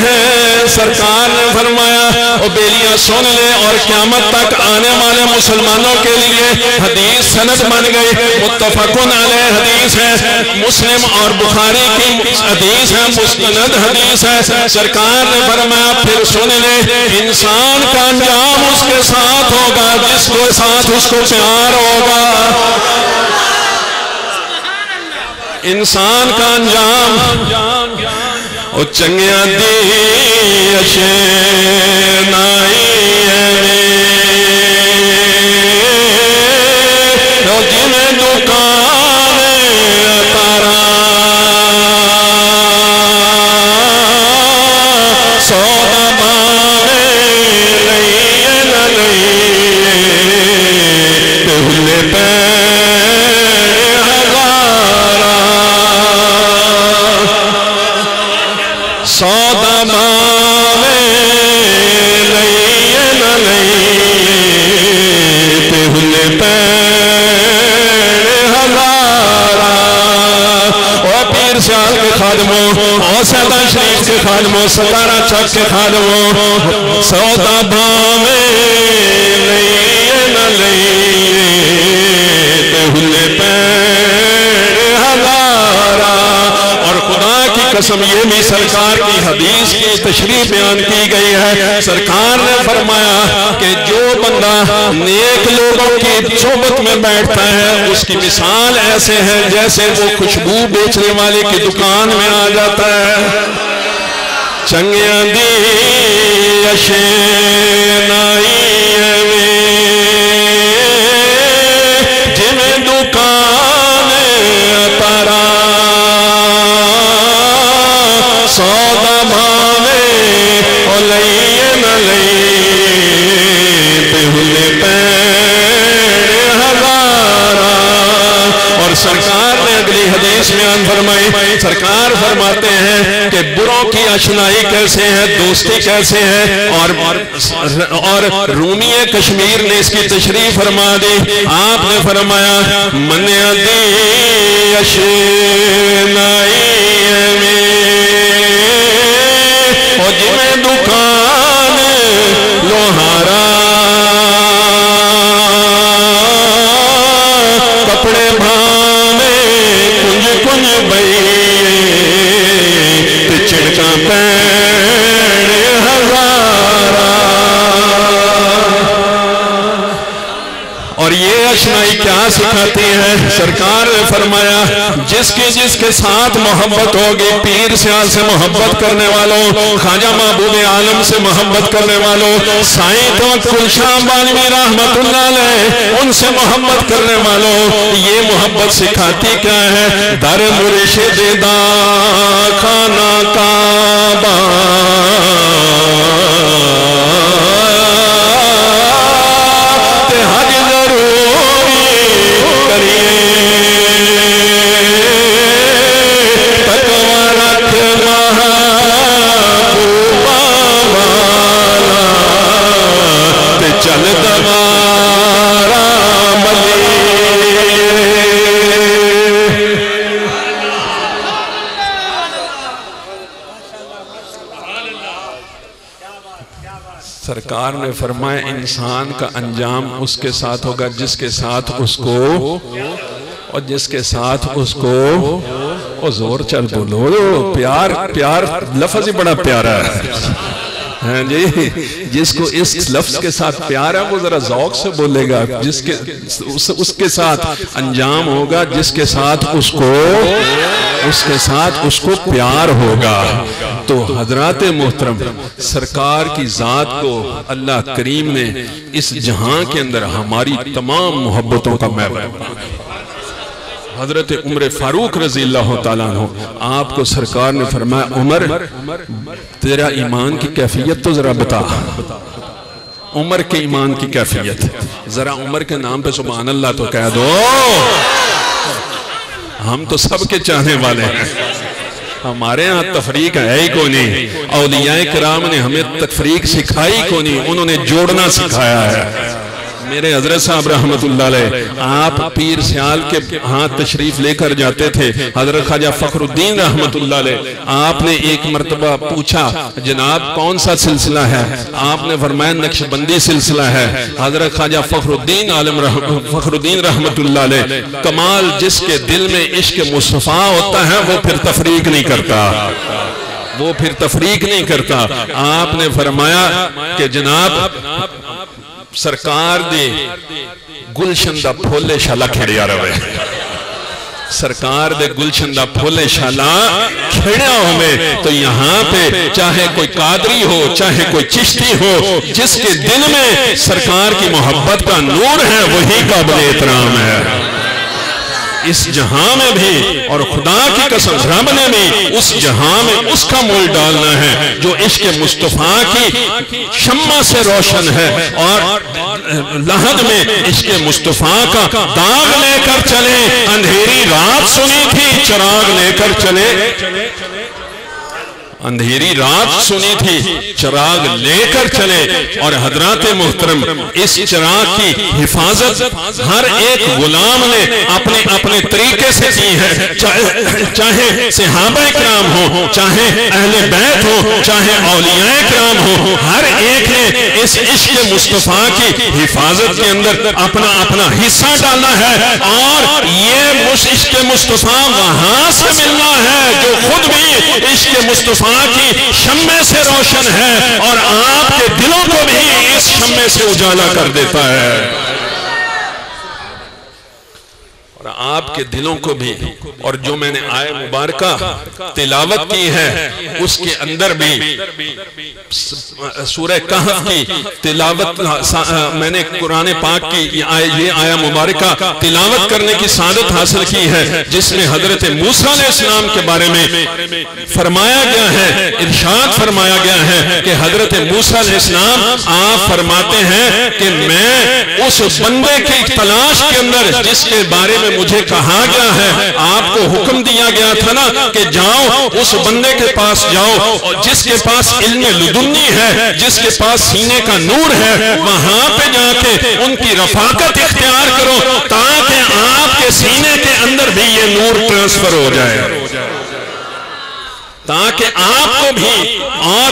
S1: ہیں، سرکار نے فرمایا او بیلیاں سن لے اور قیامت تک آنے والے مسلمانوں کے لیے حدیث سند بن گئی، متفقن علیہ حدیث ہے، مسلم اور بخاری کی حدیث ہے، مستند حدیث ہے۔ سرکار نے فرمایا پھر سن لے انسان کا انجام اس کے ساتھ ہوگا جس کے ساتھ اس کو پیار ہوگا، انسان کا انجام او چنگیاں دی اشنائی او جن دکان تارا سودا بانے لئیے نہ لئیے دہلے پہ سودا بانے لئیے نہ لئیے دہلے پہ ہزارہ۔ اور پیر سیال کے خادموں اور سیدہ شریف کے خادموں ستارہ چک کے خادموں سودا بانے لئیے نہ لئیے دہلے پہ ہزارہ۔ اور خدا کی قسم یہ بھی سرکار کی حدیث کی تشریح بیان کی گئی ہے۔ سرکار نے فرمایا کہ جو بندہ نیک لوگوں کی صحبت میں بیٹھتا ہے اس کی مثال ایسے ہے جیسے وہ خوشبو بیچنے والے کی دکان میں آ جاتا ہے۔ چنگیاں دی اشنائی جن دکان تارا سودا بھاوے او لئیے نہ لئیے دہلے پہ ہزارہ۔ اور سرکار نے اگلی حدیث بیان فرمائی، سرکار فرماتے ہیں کہ بروں کی اشنائی کیسے ہے، دوستی کیسے ہے، اور رومی کشمیر نے اس کی تشریح فرما دی۔ آپ نے فرمایا منیا دی اشنائی او جویں دکان لوہارا کپڑے بھانے کنج کنج بئی تے چڑکا پین ہزارہ۔ آشنائی کیا سکھاتی ہے؟ سرکار نے فرمایا جس کے ساتھ محبت ہوگی، پیر سیال سے محبت کرنے والوں، خواجہ محبوب عالم سے محبت کرنے والوں، سائیں توکل شاہ بانوی رحمت اللہ علیہ ان سے محبت کرنے والوں، یہ محبت سکھاتی کیا ہے؟ در مرشد دا خانہ کعبہ حج ضروری کریے، تقوی رکھ محبوبہ والا، تے چل دوارا ملی۔ سرکار نے فرمایا انسان کا انجام اس کے ساتھ ہوگا جس کے ساتھ اس کو، اور جس کے ساتھ اس کو، اور زور چل بولو، پیار لفظ ہی بڑا پیارا ہے ہاں جی، جس کو اس لفظ کے ساتھ پیار ہے وہ ذرا ذوق سے بولے گا، اس کے ساتھ انجام ہوگا جس کے ساتھ اس کو پیار ہوگا۔ تو حضرات محترم، سرکار کی ذات کو اللہ کریم نے اس جہاں کے اندر ہماری تمام محبتوں کا محور بنا۔ حضرت عمر فاروق رضی اللہ تعالیٰ عنہ، آپ کو سرکار نے فرمایا عمر تیرا ایمان کی کیفیت تو ذرا بتا۔ عمر کے ایمان کی کیفیت ذرا عمر کے نام پہ سبحان اللہ تو کہہ دو، ہم تو سب کے چاہنے والے ہیں، ہمارے ہاں تفریق ہے ہی کو نہیں، اولیاء کرام نے ہمیں تفریق سکھائی کو نہیں، انہوں نے جوڑنا سکھایا ہے۔ میرے حضرت صاحب رحمت اللہ علیہ آپ پیر سیال کے ہاں تشریف لے کر جاتے تھے، حضرت خواجہ فخر الدین رحمت اللہ علیہ آپ نے ایک مرتبہ پوچھا جناب کون سا سلسلہ ہے؟ آپ نے فرمایا نقشبندی سلسلہ ہے۔ حضرت خواجہ فخر الدین رحمت اللہ علیہ کمال جس کے دل میں عشق مصطفیٰ ہوتا ہے وہ پھر تفریق نہیں کرتا، آپ نے فرمایا کہ جناب سرکار دے گلشن دا پھولے شالا کھڑیا روے، سرکار دے گلشن دا پھولے شالا کھڑیا ہوئے، تو یہاں پہ چاہے کوئی قادری ہو چاہے کوئی چشتی ہو، جس کے دل میں سرکار کی محبت کا نور ہے وہی قابل احترام ہے۔ اس جہاں میں بھی اور خدا کی قسم رب نے بھی اس جہاں میں اس کا مول ڈالنا ہے جو عشق مصطفیٰ کی شمع سے روشن ہے، اور لحد میں عشق مصطفیٰ کا داغ لے کر چلے، اندھیری رات سنی تھی چراغ لے کر چلے، اندھیری رات سنی تھی چراغ لے کر چلے، اور حضرات محترم اس چراغ کی حفاظت ہر ایک غلام نے اپنے طریقے سے کی ہے، چاہے صحابہ کرام ہو، چاہے اہل بیت ہو، چاہے اولیاء کرام ہو، ہر ایک نے اس عشق مصطفیٰ کی حفاظت کے اندر اپنا حصہ ڈالنا ہے، اور یہ عشق مصطفیٰ وہاں سے ملنا ہے جو خود بھی عشق مصطفیٰ کی شمع سے روشن ہے، اور آپ کے دلوں کو بھی اس شمع سے اجالا کر دیتا ہے، اور آپ کے دلوں کو بھی۔ اور جو میں نے آیت مبارکہ تلاوت کی ہے اس کے اندر بھی سورہ کہف کی تلاوت، میں نے قرآن پاک کی یہ آیت مبارکہ تلاوت کرنے کی سعادت حاصل کی ہے، جس میں حضرت موسیٰ علیہ السلام کے بارے میں فرمایا گیا ہے، ارشاد فرمایا گیا ہے کہ حضرت موسیٰ علیہ السلام آپ فرماتے ہیں کہ میں اس بندے کی تلاش کے اندر جس کے بارے میں مجھے کہا گیا ہے، آپ کو حکم دیا گیا تھا نا کہ جاؤ اس بندے کے پاس جاؤ، اور جس کے پاس علم لدنی ہے، جس کے پاس سینے کا نور ہے، وہاں پہ جا کے ان کی رفاقت اختیار کرو تاکہ آپ کے سینے کے اندر بھی یہ نور ٹرانسفر ہو جائے۔ تاکہ آپ کو بھی، اور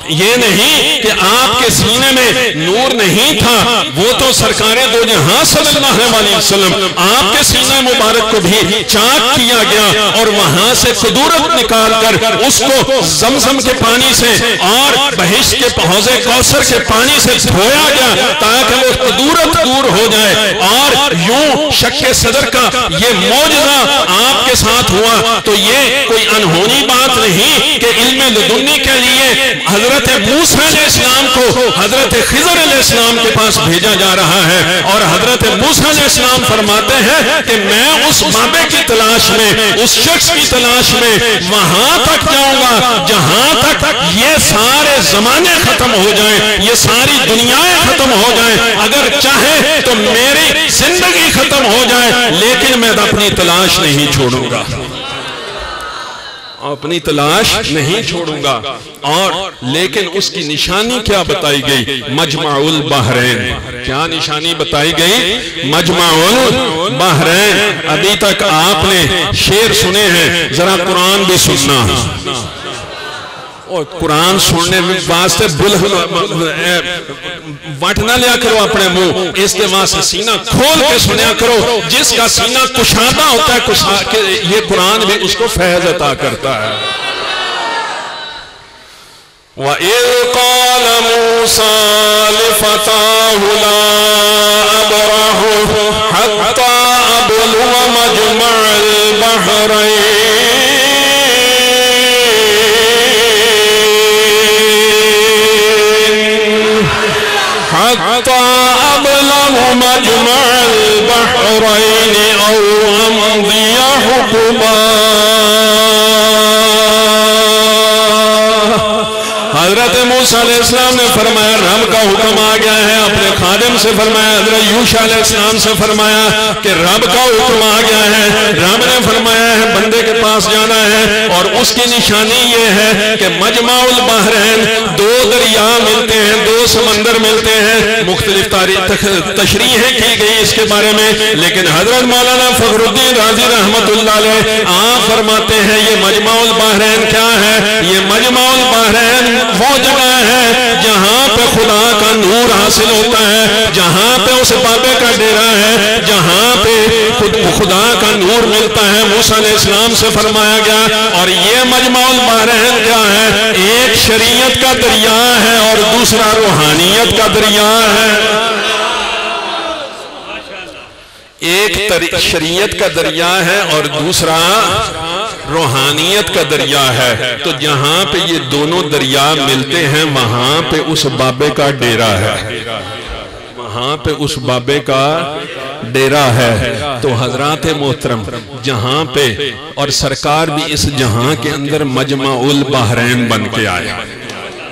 S1: یہ نہیں کہ آپ کے سینے میں نور نہیں تھا، وہ تو سرکار دو جہاں صلی اللہ علیہ وسلم آپ کے سینہ مبارک کو بھی چاک کیا گیا اور وہاں سے قدورت نکال کر اس کو زمزم کے پانی سے اور بہشت کے حوض کوثر کے پانی سے دھویا گیا تاکہ وہ قدورت دور ہو جائے، اور یوں شک صدر کا یہ معجزہ آپ کے ساتھ ہوا۔ تو یہ کوئی انہونی بات نہیں کہ علم لدنی کے لیے حضرت موسیٰ علیہ السلام کو حضرت خضر علیہ السلام کے پاس بھیجا جا رہا ہے، اور حضرت موسیٰ علیہ السلام فرماتے ہیں کہ میں اس بابے کی تلاش میں، اس شخص کی تلاش میں وہاں تک جاؤں گا جہاں تک یہ سارے زمانے ختم ہو جائیں، یہ ساری دنیایں ختم ہو جائیں، اگر چاہے تو میری زندگی ختم ہو جائے لیکن میں اپنی تلاش نہیں چھوڑوں گا، اپنی تلاش نہیں چھوڑوں گا۔ اور لیکن اس کی نشانی کیا بتائی گئی؟ مجمع البحرین۔ کیا نشانی بتائی گئی؟ مجمع البحرین۔ ابھی تک آپ نے شعر سنے ہیں، ذرا قرآن بھی سننا، اور قرآن سننے واسطے وٹ نہ لیا کرو اپنے منہ، اس کے واسطے سینہ کھول کے سنیا کرو۔ جس کا سینہ کشادہ ہوتا ہے یہ قرآن بھی اس کو فیض عطا کرتا ہے۔ وَإِذْ قَالَ مُوسَى لِفَتَاهُ لَا أَبْرَحُ حَتَّى أَبْلُغَ مَجْمَعَ الْبَحْرَيْنِ حتى أبلغ مجمع البحرين أو أمضي حقبا۔ حضرت موسیٰ علیہ السلام نے فرمایا رب کا حکم آ گیا ہے، اپنے خادم سے فرمایا، حضرت یوشع علیہ السلام سے فرمایا کہ رب کا حکم آ گیا ہے، رب نے فرمایا ہے بندے کے پاس جانا ہے، اور اس کی نشانی یہ ہے کہ مجمع البحرین، دو دریا ملتے ہیں، دو سمندر ملتے ہیں، مختلف تشریحیں کی گئی اس کے بارے میں، لیکن حضرت مولانا فخر الدین رازی رحمت اللہ علیہ آپ فرماتے ہیں یہ مجمع البحرین کیا ہے؟ یہ مجمع البحرین وہ جگہ ہے جہاں پہ خدا کا نور حاصل ہوتا ہے، جہاں پہ اس بابے کا ڈیرا ہے، جہاں پہ خدا کا نور ملتا ہے۔ موسیٰ علیہ السلام سے فرمایا گیا، اور یہ مجمع البحرین کیا ہے؟ ایک شریعت کا دریا ہے اور دوسرا روحانیت کا دریا ہے۔ ایک شریعت کا دریا ہے اور دوسرا روحانیت کا دریا ہے، تو جہاں پہ یہ دونوں دریا ملتے ہیں وہاں پہ اس بابے کا ڈیرا ہے، وہاں پہ اس بابے کا ڈیرا ہے۔ تو حضرات محترم جہاں پہ، اور سرکار بھی اس جہاں کے اندر مجمع البحرین بن کے آئے۔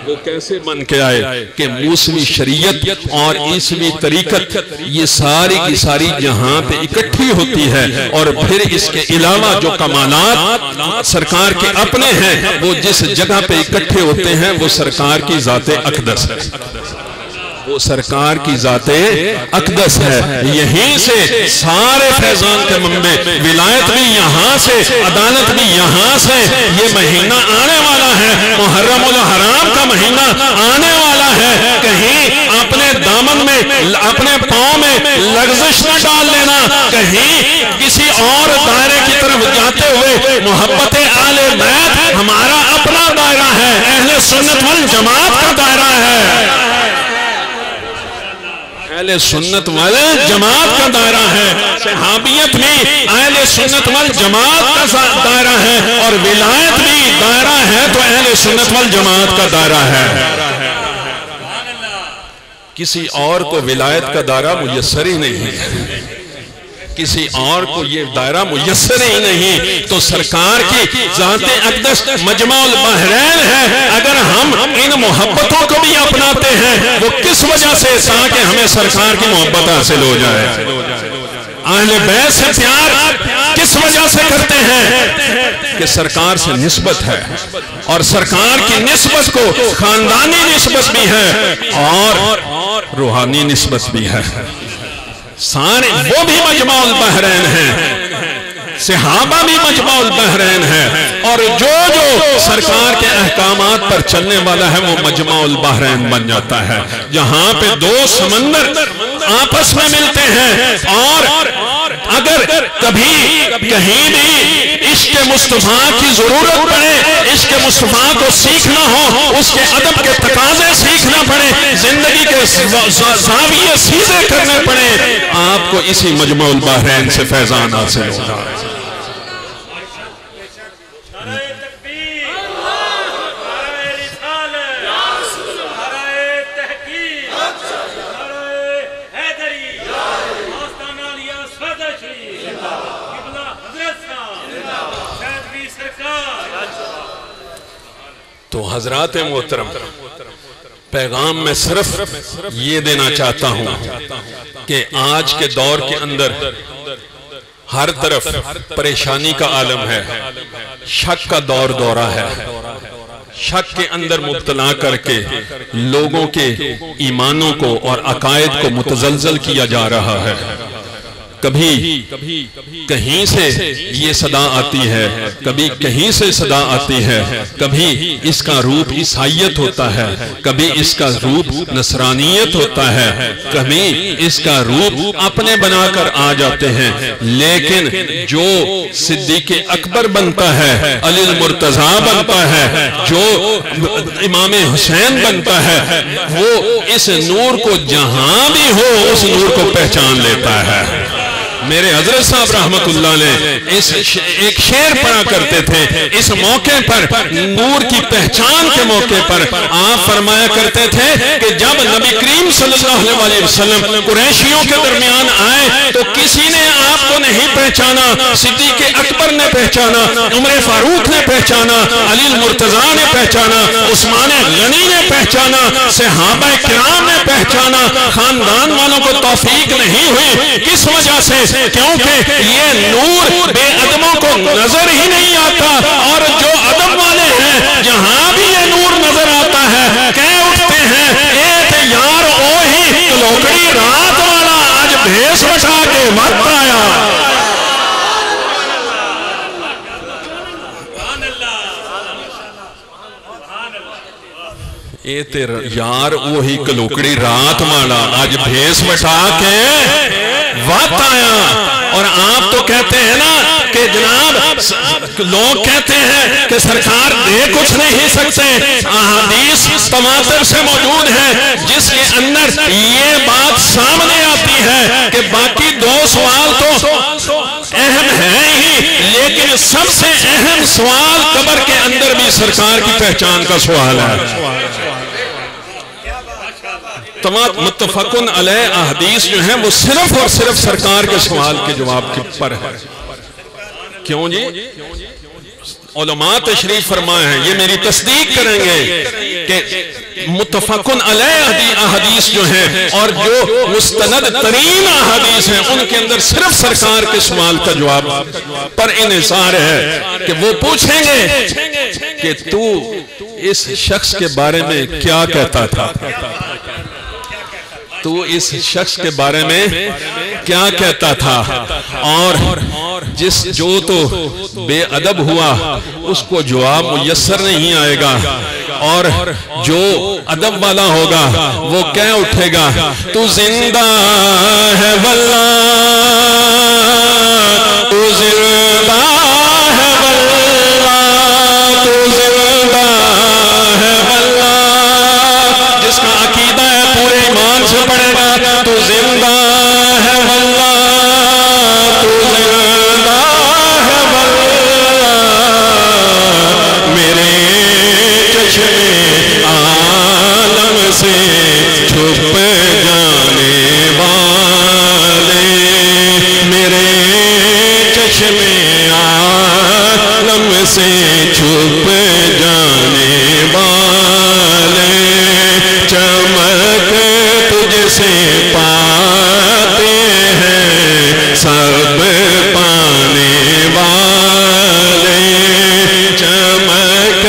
S1: وہ کیسے بن کے آئے کہ موسوی شریعت اور عیسوی طریقت یہ ساری کی ساری جہاں پہ اکٹھی ہوتی ہے، اور پھر اس کے علاوہ جو کمالات سرکار کے اپنے ہیں وہ جس جگہ پہ اکٹھے ہوتے ہیں وہ سرکار کی ذات اقدس ہے، وہ سرکار کی ذات اقدس ہے۔ یہیں سے سارے فیضان کے منبع، ولایت بھی یہاں سے، عدالت بھی یہاں سے۔ یہ مہینہ آنے والا ہے، محرم الحرام کا مہینہ آنے والا ہے، کہیں اپنے دامن میں، اپنے پاؤں میں لغزش نہ ڈال لینا، کہیں کسی اور دائرے کی طرف جاتے ہوئے۔ محبت آل بیت ہمارا اپنا دائرہ ہے، اہل سنت والجماعت کا دائرہ ہے، اہل سنت والجماعت کا دائرہ ہے۔ صحابیت بھی اہل سنت والجماعت کا دائرہ ہے، اور ولایت بھی دائرہ ہے تو اہل سنت والجماعت کا دائرہ ہے۔ کسی اور کو ولایت کا دائرہ میسر ہی نہیں ہے، کسی اور کو یہ دائرہ میسر ہی نہیں، تو سرکار کی ذات اقدس مجمع البحرین ہے۔ اگر ہم ان محبتوں کو بھی اپناتے ہیں وہ کس وجہ سے؟ تاکہ ہمیں سرکار کی محبت حاصل ہو جائے۔ اہل بیت سے پیار کس وجہ سے کرتے ہیں؟ کہ سرکار سے نسبت ہے، اور سرکار کی نسبت کو خاندانی نسبت بھی ہے اور روحانی نسبت بھی ہے۔ سارے وہ بھی مجمع البحرین ہیں۔ صحابہ بھی مجمع البحرین ہے، اور جو سرکار کے احکامات پر چلنے والا ہے وہ مجمع البحرین بن جاتا ہے، جہاں پہ دو سمندر آپس میں ملتے ہیں۔ اور اگر کبھی کہیں بھی عشق مصطفیٰ کی ضرورت پڑے، عشق مصطفیٰ کو سیکھنا ہو، اس کے ادب کے تقاضے سیکھنا پڑے، زندگی کے زاویے سیدھے کرنے پڑے، آپ کو اسی مجمع البحرین سے فیضان حاصل ہوگا۔ تو حضرات محترم، پیغام میں صرف یہ دینا چاہتا ہوں کہ آج کے دور کے اندر ہر طرف پریشانی کا عالم ہے، شک کا دورہ ہے، شک کے اندر مبتلا کر کے لوگوں کے ایمانوں کو اور عقائد کو متزلزل کیا جا رہا ہے۔ کبھی کہیں سے یہ صدا آتی ہے، کبھی کہیں سے صدا آتی ہے، کبھی اس کا روپ عیسائیت ہوتا ہے، کبھی اس کا روپ نصرانیت ہوتا ہے، کبھی اس کا روپ اپنے بنا کر آ جاتے ہیں، لیکن جو صدیق اکبر بنتا ہے، علی المرتضیٰ بنتا ہے، جو امام حسین بنتا ہے، وہ اس نور کو جہاں بھی ہو اس نور کو پہچان لیتا ہے۔ میرے حضرت صاحب رحمت اللہ نے ایک شعر پڑھا کرتے تھے، اس موقع پر نور کی پہچان کے موقع پر آپ فرمایا کرتے تھے کہ جب نبی کریم صلی اللہ علیہ وسلم قریشیوں کے درمیان آئے تو کسی نے آپ کو نہیں پہچانا، صدیق اکبر نے پہچانا، عمر فاروق نے پہچانا، علی المرتضیٰ نے پہچانا، عثمان غنی نے پہچانا، صحابہ کرام نے پہچانا، خاندان والوں کو توفیق نہیں ہوئی۔ کس وجہ سے؟ کیونکہ یہ نور بے ادبوں کو نظر ہی نہیں آتا، اور جو ادب والے ہیں جہاں بھی یہ نور نظر آتا ہے کہہ اٹھتے ہیں ایک یار اوہی کلوکڑی رات والا آج بھیس بچا کے مت آیا۔ اے تیرا یار وہی کلوکڑی رات والا آج بھیس بچا کے وقت آیا۔ اور آپ تو کہتے ہیں نا کہ جناب لوگ کہتے ہیں کہ سرکار دے کچھ نہیں سکتے، احادیث تواتر سے موجود ہے جس کے اندر یہ بات سامنے آتی ہے کہ باقی دو سوال تو اہم ہے ہی، لیکن سب سے اہم سوال قبر کے اندر بھی سرکار کی پہچان کا سوال ہے۔ تمام متفقن علیہ احادیث جو ہیں وہ صرف اور صرف سرکار کے سوال کے جواب پر ہے۔ کیوں جی؟ علماء تشریف فرمائے ہیں، یہ میری تصدیق کریں گے کہ متفقن علیہ احادیث جو ہیں اور جو مستند ترین احادیث ہیں ان کے اندر صرف سرکار کے سوال کا جواب پر انحصار ہے کہ وہ پوچھیں گے کہ تو اس شخص کے بارے میں کیا کہتا تھا، تو اس شخص کے بارے میں کیا کہتا تھا، اور جو تو بے ادب ہوا اس کو جواب میسر نہیں آئے گا، اور جو ادب والا ہوگا وہ کہہ اٹھے گا تو زندہ ہے واللہ، تو زندہ ہے واللہ، تو زندہ ہے واللہ، جس کا عقیدہ ہے پورے ایمان سے پڑھے گا تو زندہ ہے واللہ، تو زندہ ہے واللہ، میرے چشم عالم سے چھپ جانے والے، میرے چشم عالم سے چھپ جانے والے، چمک تجھ سے پاتے ہیں سب پانے والے، چمک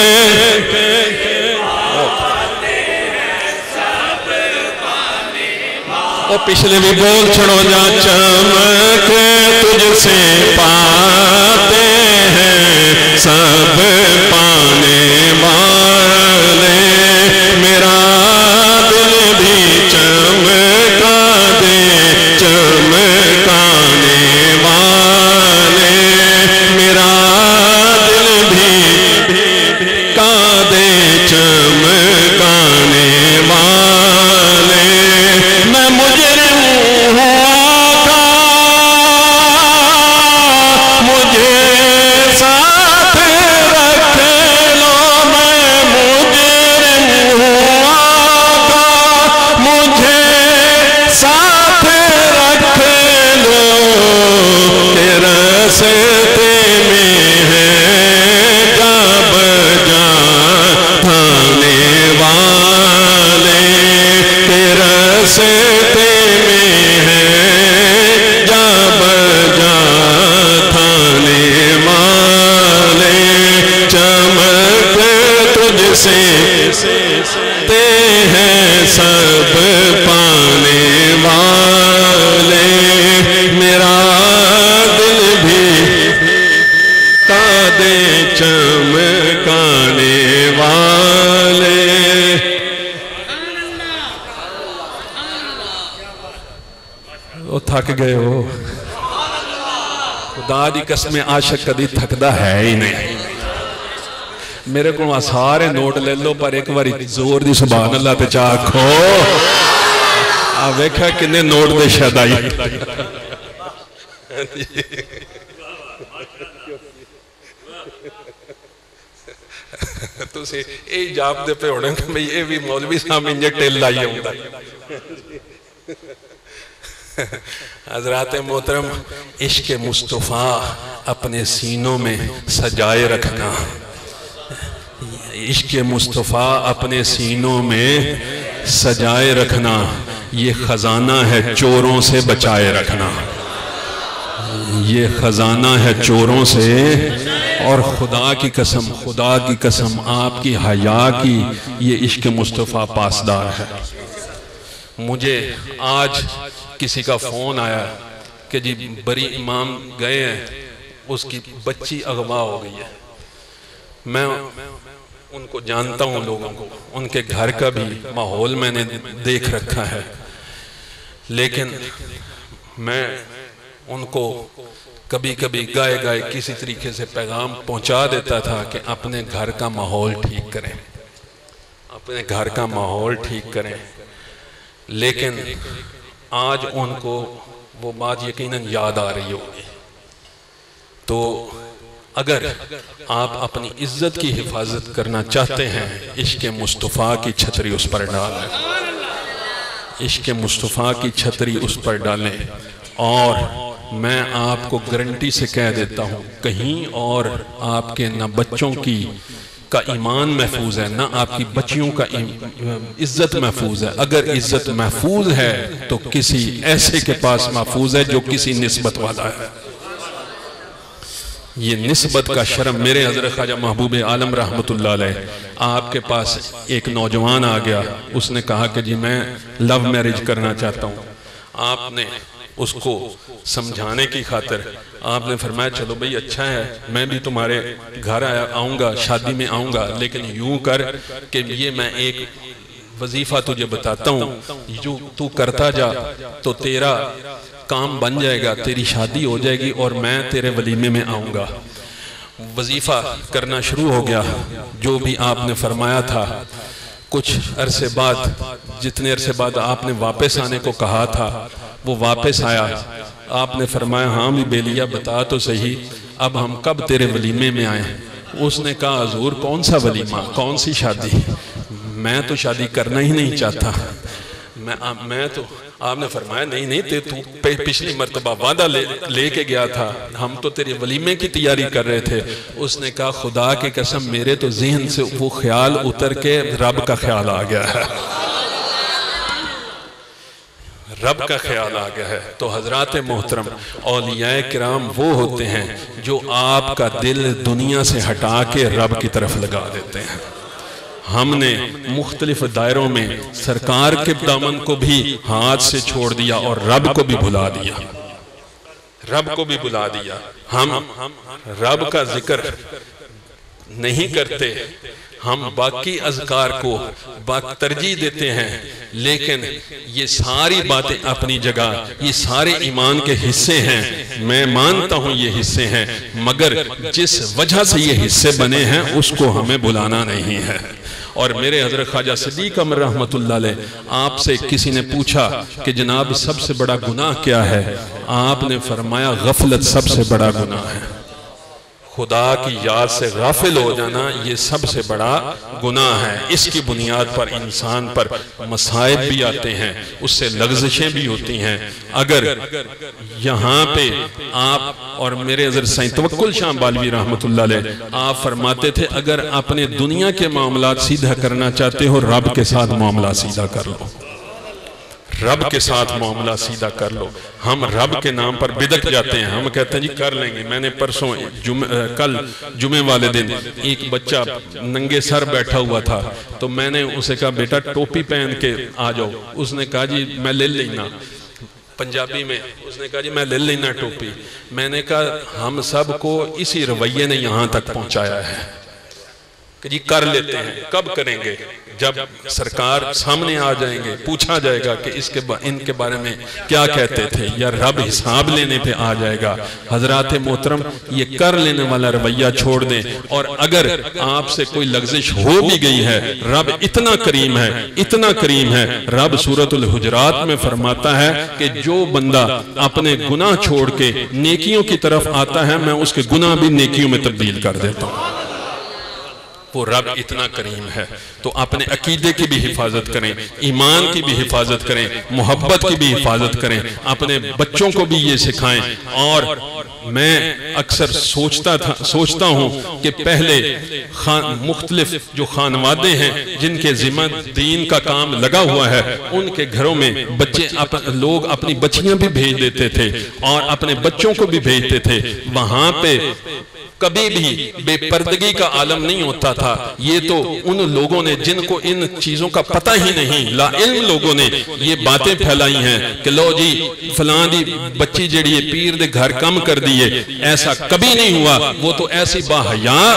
S1: اور پچھلے بھی بول چھڑو جا، چمک تجھ سے پاتے ہیں سب پانے والے، میرا دل بھی چمکا دے چمکانے والے، میرا دل بھی کا دے چمکانے والے، میں مجرم ہوں آقا مجھے ساتھ رکھ لو، میں مجرم ہوں آقا مجھے ساتھ رکھ لو، کہ راستے میں ہے جا بجا تھانے والے، کہ راستے میں ہے جا بجا تھانے والے، چمک تجھ سے تے ہیں سب پانے والے، میرا دل بھی کا دے چمکانے والے۔ وہ تھک گئے ہو؟ خدا دی قسم عاشق کدی تھکدا ہے ہی نہیں۔ میرے کو سارے نوٹ لے لو پر ایک باری زور دی سبحان اللہ تے چاکھو، آپ ویکھا کنے نوٹ دے شہدائی۔ تو سے اے جاب دے پہ ہونے کہ میں یہ بھی مولوی صاحب انجھے ٹیل لائی ہوں گا۔ حضرات محترم، عشق مصطفیٰ اپنے سینوں میں سجائے رکھنا، عشق مصطفیٰ اپنے سینوں میں سجائے رکھنا، یہ خزانہ ہے چوروں سے بچائے رکھنا، یہ خزانہ ہے چوروں سے، اور خدا کی قسم آپ کی حیا کی یہ عشق مصطفیٰ پاسدار ہے۔ مجھے آج کسی کا فون آیا کہ جی بری امام گئے ہیں، اس کی بچی اغوا ہو گئی ہے۔ میں ان کو جانتا ہوں، لوگوں کو ان کے گھر کا بھی ماحول میں نے دیکھ رکھا ہے، لیکن میں ان کو کبھی کبھی گائے کسی طریقے سے پیغام پہنچا دیتا تھا کہ اپنے گھر کا ماحول ٹھیک کریں، اپنے گھر کا ماحول ٹھیک کریں، لیکن آج ان کو وہ بات یقیناً یاد آ رہی ہوگی۔ تو اگر آپ اپنی عزت کی حفاظت کرنا چاہتے ہیں، عشق مصطفیٰ کی چھتری اس پر ڈالیں، عشق مصطفیٰ کی چھتری اس پر ڈالیں، اور میں آپ کو گارنٹی سے کہہ دیتا ہوں کہیں اور آپ کے نہ بچوں کا ایمان محفوظ ہے، نہ آپ کی بچیوں کا عزت محفوظ ہے۔ اگر عزت محفوظ ہے تو کسی ایسے کے پاس محفوظ ہے جو کسی نسبت والا ہے۔ یہ نسبت کا شرم، میرے حضرت خواجہ محبوب عالم رحمت اللہ علیہ، آپ کے پاس ایک نوجوان آ گیا، اس نے کہا کہ جی میں لو میرج کرنا چاہتا ہوں۔ آپ نے اس کو سمجھانے کی خاطر آپ نے فرمایا چلو بھئی اچھا ہے، میں بھی تمہارے گھر آؤں گا، شادی میں آؤں گا، لیکن یوں کر کہ یہ میں ایک وظیفہ تجھے بتاتا ہوں، جو تو کرتا جا تو تیرا کام بن جائے گا، تیری شادی ہو جائے گی اور میں تیرے ولیمے میں آؤں گا۔ وظیفہ کرنا شروع ہو گیا، جو بھی آپ نے فرمایا تھا۔ کچھ عرصے بعد، جتنے عرصے بعد آپ نے واپس آنے کو کہا تھا، وہ واپس آیا۔ آپ نے فرمایا ہاں بھی بیلیا بتا تو صحیح، اب ہم کب تیرے ولیمے میں آئیں؟ اس نے کہا حضور کون سا ولیمہ، کون سی شادی؟ میں تو شادی کرنا ہی نہیں چاہتا۔ میں تو آپ نے فرمایا نہیں تو پچھلی مرتبہ وعدہ لے کے گیا تھا، ہم تو تیرے ولیمے کی تیاری کر رہے تھے۔ اس نے کہا خدا کی قسم میرے تو ذہن سے وہ خیال اتر کے رب کا خیال آ گیا ہے، رب کا خیال آ گیا ہے۔ تو حضرات محترم، اولیاء کرام وہ ہوتے ہیں جو آپ کا دل دنیا سے ہٹا کے رب کی طرف لگا دیتے ہیں۔ ہم نے مختلف دائروں میں سرکار کے دامن کو بھی ہاتھ سے چھوڑ دیا اور رب کو بھی بھلا دیا۔ رب کو بھی بلا دیا. ہم رب کا ذکر نہیں کرتے, ہم باقی اذکار کو ترجیح دیتے ہیں, لیکن یہ ساری باتیں اپنی جگہ, یہ سارے ایمان کے حصے ہیں, میں مانتا ہوں یہ حصے ہیں, مگر جس وجہ سے یہ حصے بنے ہیں اس کو ہمیں بلانا نہیں ہے. اور میرے حضرت خواجہ صدیق احمد رحمت اللہ علیہ, آپ سے کسی نے پوچھا کہ جناب سب سے بڑا گناہ کیا ہے؟ آپ نے فرمایا غفلت سب سے بڑا گناہ ہے. خدا کی یاد سے غافل ہو جانا یہ سب سے بڑا گناہ ہے. اس کی بنیاد پر انسان پر مصائب بھی آتے ہیں, اس سے لغزشیں بھی ہوتی ہیں. اگر یہاں پہ آپ اور میرے حضرت سائیں توکل شاہ بالوی رحمت اللہ علیہ, آپ فرماتے تھے اگر اپنے دنیا کے معاملات سیدھا کرنا چاہتے ہو, رب کے ساتھ معاملہ سیدھا کر لو, رب کے ساتھ معاملہ سیدھا کر لو. ہم رب کے نام پر بدک جاتے ہیں, ہم کہتے ہیں جی کر لیں گے. میں نے پرسوں کل جمعے والے دن ایک بچہ ننگے سر بیٹھا ہوا تھا, تو میں نے اسے کہا بیٹا ٹوپی پہن کے آ جاؤ. اس نے کہا جی میں لے لینا, پنجابی میں اس نے کہا جی میں لے لینا ٹوپی. میں نے کہا ہم سب کو اسی رویے نے یہاں تک پہنچایا ہے کہ جی کر لیتے ہیں. کب کریں گے؟ جب سرکار سامنے آ جائیں گے, پوچھا جائے گا کہ ان کے بارے میں کیا کہتے تھے, یا رب حساب لینے پہ آ جائے گا. حضرات محترم, یہ کر لینے والا رویہ چھوڑ دیں. اور اگر آپ سے کوئی لغزش ہو بھی گئی ہے, رب اتنا کریم ہے, اتنا کریم ہے. رب سورۃ الحجرات میں فرماتا ہے کہ جو بندہ اپنے گناہ چھوڑ کے نیکیوں کی طرف آتا ہے, میں اس کے گناہ بھی نیکیوں میں تبدیل کر دیتا ہوں. وہ رب اتنا کریم ہے. تو اپنے عقیدے کی بھی حفاظت کریں, ایمان کی بھی حفاظت کریں, محبت کی بھی حفاظت کریں, اپنے بچوں کو بھی یہ سکھائیں. اور میں اکثر سوچتا ہوں کہ پہلے مختلف جو خانوادے ہیں جن کے ذمہ دین کا کام لگا ہوا ہے, ان کے گھروں میں لوگ اپنی بچیاں بھی بھیج دیتے تھے اور اپنے بچوں کو بھی بھیجتے تھے. وہاں پہ کبھی بھی بے پردگی کا عالم نہیں ہوتا تھا. یہ تو ان لوگوں نے جن کو ان چیزوں کا پتہ ہی نہیں, لا علم لوگوں نے یہ باتیں پھیلائی ہیں کہ لو جی فلاں دی بچی جڑی پیر دے گھر کم کر دیئے. ایسا کبھی نہیں ہوا. وہ تو ایسی باحیاء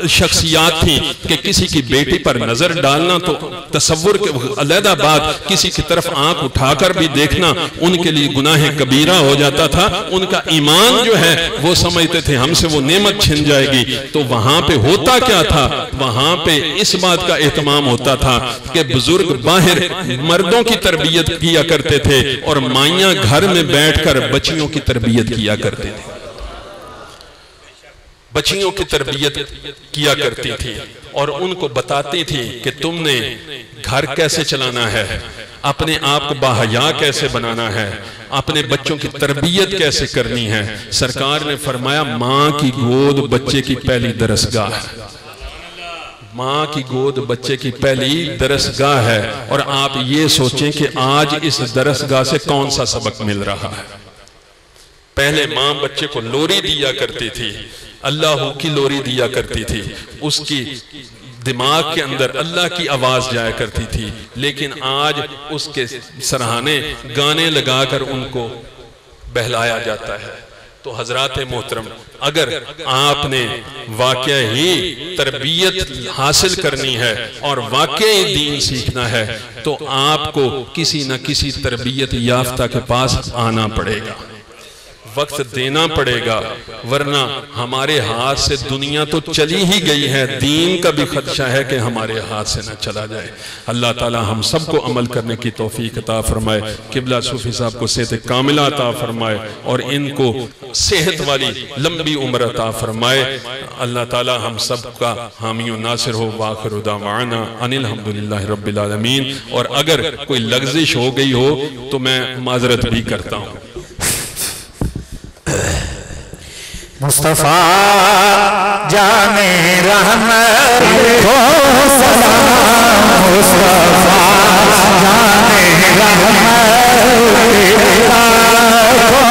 S1: شخصیات تھیں کہ کسی کی بیٹی پر نظر ڈالنا تو تصور کے علیحدہ بات, کسی کی طرف آنکھ اٹھا کر بھی دیکھنا ان کے لیے گناہ کبیرہ ہو جاتا تھا. ان کا ایمان جو ہے وہ سمجھتے تھے ہم سے وہ نعمت چھن جائے گی. تو وہاں پہ ہوتا کیا تھا, وہاں پہ اس بات کا اہتمام ہوتا تھا کہ بزرگ باہر مردوں کی تربیت کیا کرتے تھے اور مائیاں گھر میں بیٹھ کر بچیوں کی تربیت کیا کرتے تھے, بچیوں کی تربیت کیا کرتی تھی اور ان کو بتاتی تھی کہ تم نے گھر کیسے چلانا ہے, اپنے آپ کو باحیا کیسے بنانا ہے, اپنے بچوں کی تربیت کیسے کرنی ہے. سرکار نے فرمایا ماں کی گود بچے کی پہلی درسگاہ ہے, ماں کی گود بچے کی پہلی درسگاہ ہے. اور آپ یہ سوچیں کہ آج اس درسگاہ سے کون سا سبق مل رہا ہے. پہلے ماں بچے کو لوری دیا کرتی تھی, اللہ کی لوری دیا کرتی تھی, اس کی دماغ کے اندر اللہ کی آواز جایا کرتی تھی. لیکن آج اس کے سرہانے گانے لگا کر ان کو بہلایا جاتا ہے. تو حضرات محترم, اگر آپ نے واقعی ہی تربیت حاصل کرنی ہے اور واقعی دین سیکھنا ہے تو آپ کو کسی نہ کسی تربیت یافتہ کے پاس آنا پڑے گا, وقت دینا پڑے گا, ورنہ ہمارے ہاتھ سے دنیا تو چلی ہی گئی ہے, دین کا بھی خدشہ ہے کہ ہمارے ہاتھ سے نہ چلا جائے. اللہ تعالی ہم سب کو عمل کرنے کی توفیق عطا فرمائے. قبلہ صوفی صاحب کو صحت کاملہ عطا فرمائے اور ان کو صحت والی لمبی عمر عطا فرمائے. اللہ تعالی ہم سب کا حامی و ناصر ہو. وآخر دعوانا ان الحمدللہ رب العالمین. اور اگر کوئی لغزش ہو گئی ہو تو میں معذرت بھی کرتا ہوں.
S2: مصطفیٰ جان رحمت کو سلام, مصطفیٰ جان رحمت کو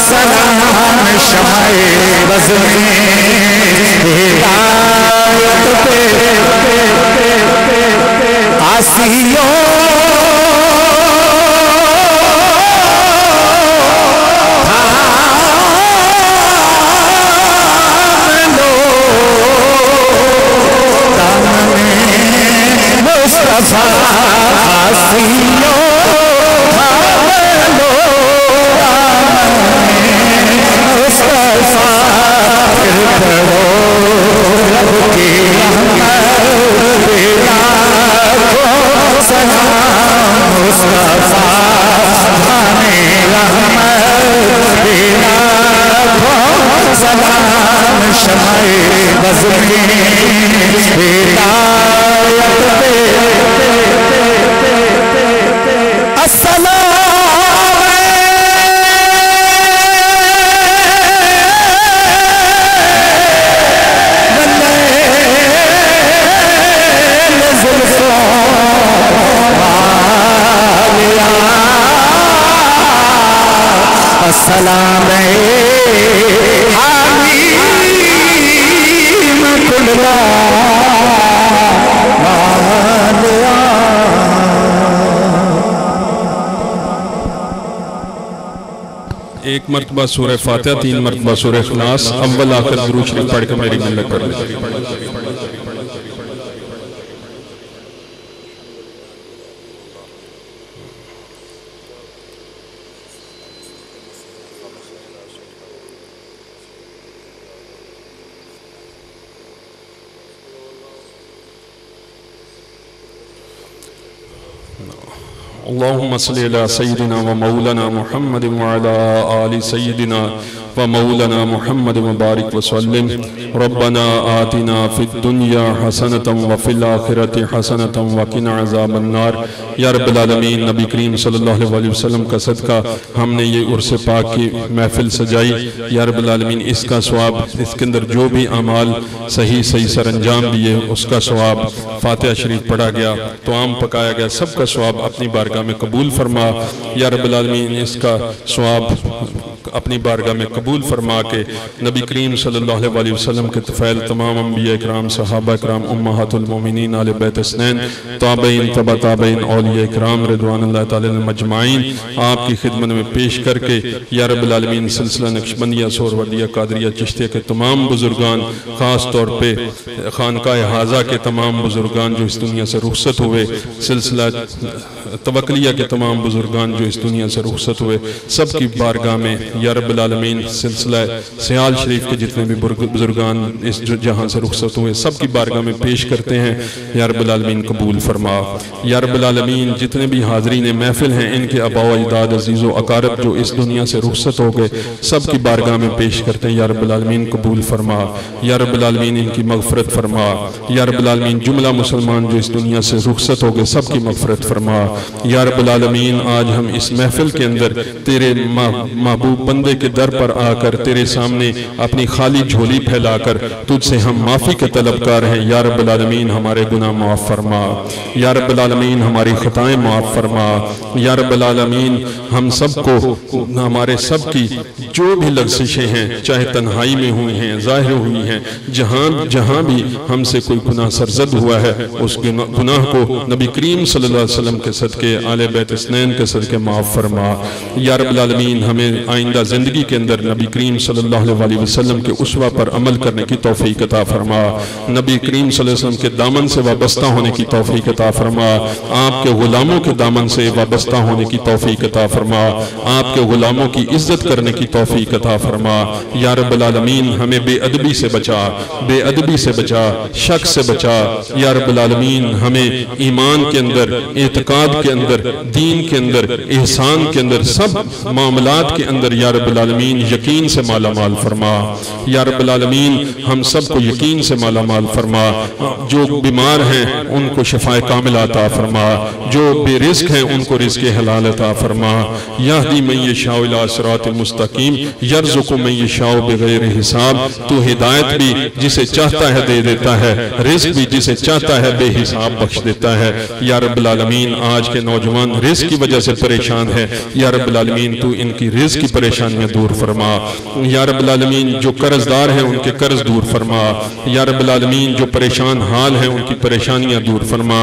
S2: سلام, شمع بز میں ہدایت پہ آسیوں سلام حلیم کللا
S1: ایک مرتبہ سورہ فاتحہ، 3 مرتبہ سورہ اخلاص، اول آخر درود شریف پڑھ کے میری ملت کر لیں۔ اللهم صل على سيدنا ومولانا محمد وعلى آل سيدنا ومولانا محمد مبارك وسلم ربنا آتنا في الدنيا حسنة وفي الآخرة حسنة وقنا عذاب النار۔ یا رب العالمین، نبی کریم صلی اللہ علیہ وسلم کا صدقہ ہم نے یہ عرس پاک کی محفل سجائی، یا رب العالمین اس کا ثواب، اس کے اندر جو بھی اعمال صحیح سر انجام دیے اس کا ثواب، فاتحہ شریف پڑھا گیا، توام پکایا گیا، سب کا ثواب اپنی بارگاہ میں قبول فرما۔ یا رب العالمین اس کا ثواب اپنی بارگاہ میں قبول فرما کے نبی کریم صلی اللہ علیہ وسلم کے طفیل تمام انبیاء اکرام، صحابہ اکرام، امہات المومنین، آل بیت اسنین، تابعین، تبع تابعین، اولیاء اکرام رضوان اللہ تعالی مجمعین آپ کی خدمت میں پیش کر کے یا رب العالمین سلسلہ نقشبندیہ، سہروردیہ، قادریہ، چشتیہ کے تمام بزرگان، خاص طور پہ خانقاہ حاضہ کے تمام بزرگان جو اس دنیا سے رخصت ہوئے، سلسلہ توکلیہ کے تمام بزرگان جو اس دنیا سے رخصت ہوئے، سب کی بارگاہ میں یا رب العالمین سلسلہ سیال شریف کے جتنے بھی بزرگان اس جہاں سے رخصت ہوئے سب کی بارگاہ میں پیش کرتے ہیں، یا رب العالمین قبول فرما۔ یا رب العالمین جتنے بھی حاضرین محفل ہیں، ان کے آباء و اجداد، عزیز و اقارب جو اس دنیا سے رخصت ہو گئے، سب کی بارگاہ میں پیش کرتے ہیں، یا رب العالمین قبول فرما۔ یا رب العالمین ان کی مغفرت فرما۔ یا رب العالمین جملہ مسلمان جو اس دنیا سے رخصت ہو گئے سب کی مغفرت فرما۔ یا رب العالمین آج ہم اس محفل کے اندر تیرے محبوب بندے کے در پر آ کر تیرے سامنے اپنی خالی جھولی پھیلا کر تجھ سے ہم معافی کے طلبکار ہیں۔ یا رب العالمین ہمارے گناہ معاف فرما۔ یا رب العالمین ہماری خطائیں معاف فرما۔ یا رب العالمین ہم سب کو، ہمارے سب کی جو بھی لغزشیں ہیں، چاہے تنہائی میں ہوئی ہیں، ظاہر ہوئی ہیں، جہاں بھی ہم سے کوئی گناہ سرزد ہوا ہے، اس گناہ کو نبی کریم صلی اللہ علیہ وسلم کے صدقے، آل بیت اسنین کے صدقے معاف فرما۔ یا رب العالمین ہمیں آئندہ زندگی کے اندر نبی کریم صلی اللہ علیہ وسلم کے اسوہ پر عمل کرنے کی توفیق عطا فرما۔ نبی کریم صلی اللہ علیہ وسلم کے دامن سے وابستہ ہونے کی توفیق عطا فرما۔ آپ کے غلاموں کے دامن سے وابستہ ہونے کی توفیق عطا فرما۔ آپ کے غلاموں کی عزت کرنے کی توفیق عطا فرما۔ یا رب العالمین ہمیں بے ادبی سے بچا، بے ادبی سے بچا، شک سے بچا۔ یا رب العالمین ہمیں ایمان کے اندر، اعتقاد کے اندر، دین کے اندر، احسان کے اندر، سب معاملات کے اندر یا رب العالمین یقین سے مالا مال فرما۔ یا رب العالمین ہم سب کو یقین سے مالا مال فرما۔ جو بیمار ہیں ان کو شفاء کامل عطا فرما، جو بے رزق ہیں ان کو رزق حلال عطا فرما۔ یہدی من یشاء الی صراط مستقیم یرزق من یشاء بغیر حساب۔ تو ہدایت بھی جسے چاہتا ہے دے دیتا ہے، رزق بھی جسے چاہتا ہے بے حساب بخش دیتا ہے۔ یا رب العالمین آج کے نوجوان رزق کی وجہ سے پریشان ہے، یا رب العالمین تو ان کی رزق کی پریشانیاں دور فرما۔ یا رب العالمین جو قرض دار ہیں ان کے قرض دور فرما۔ یا رب العالمین جو پریشان حال ہیں ان کی پریشانیاں دور فرما۔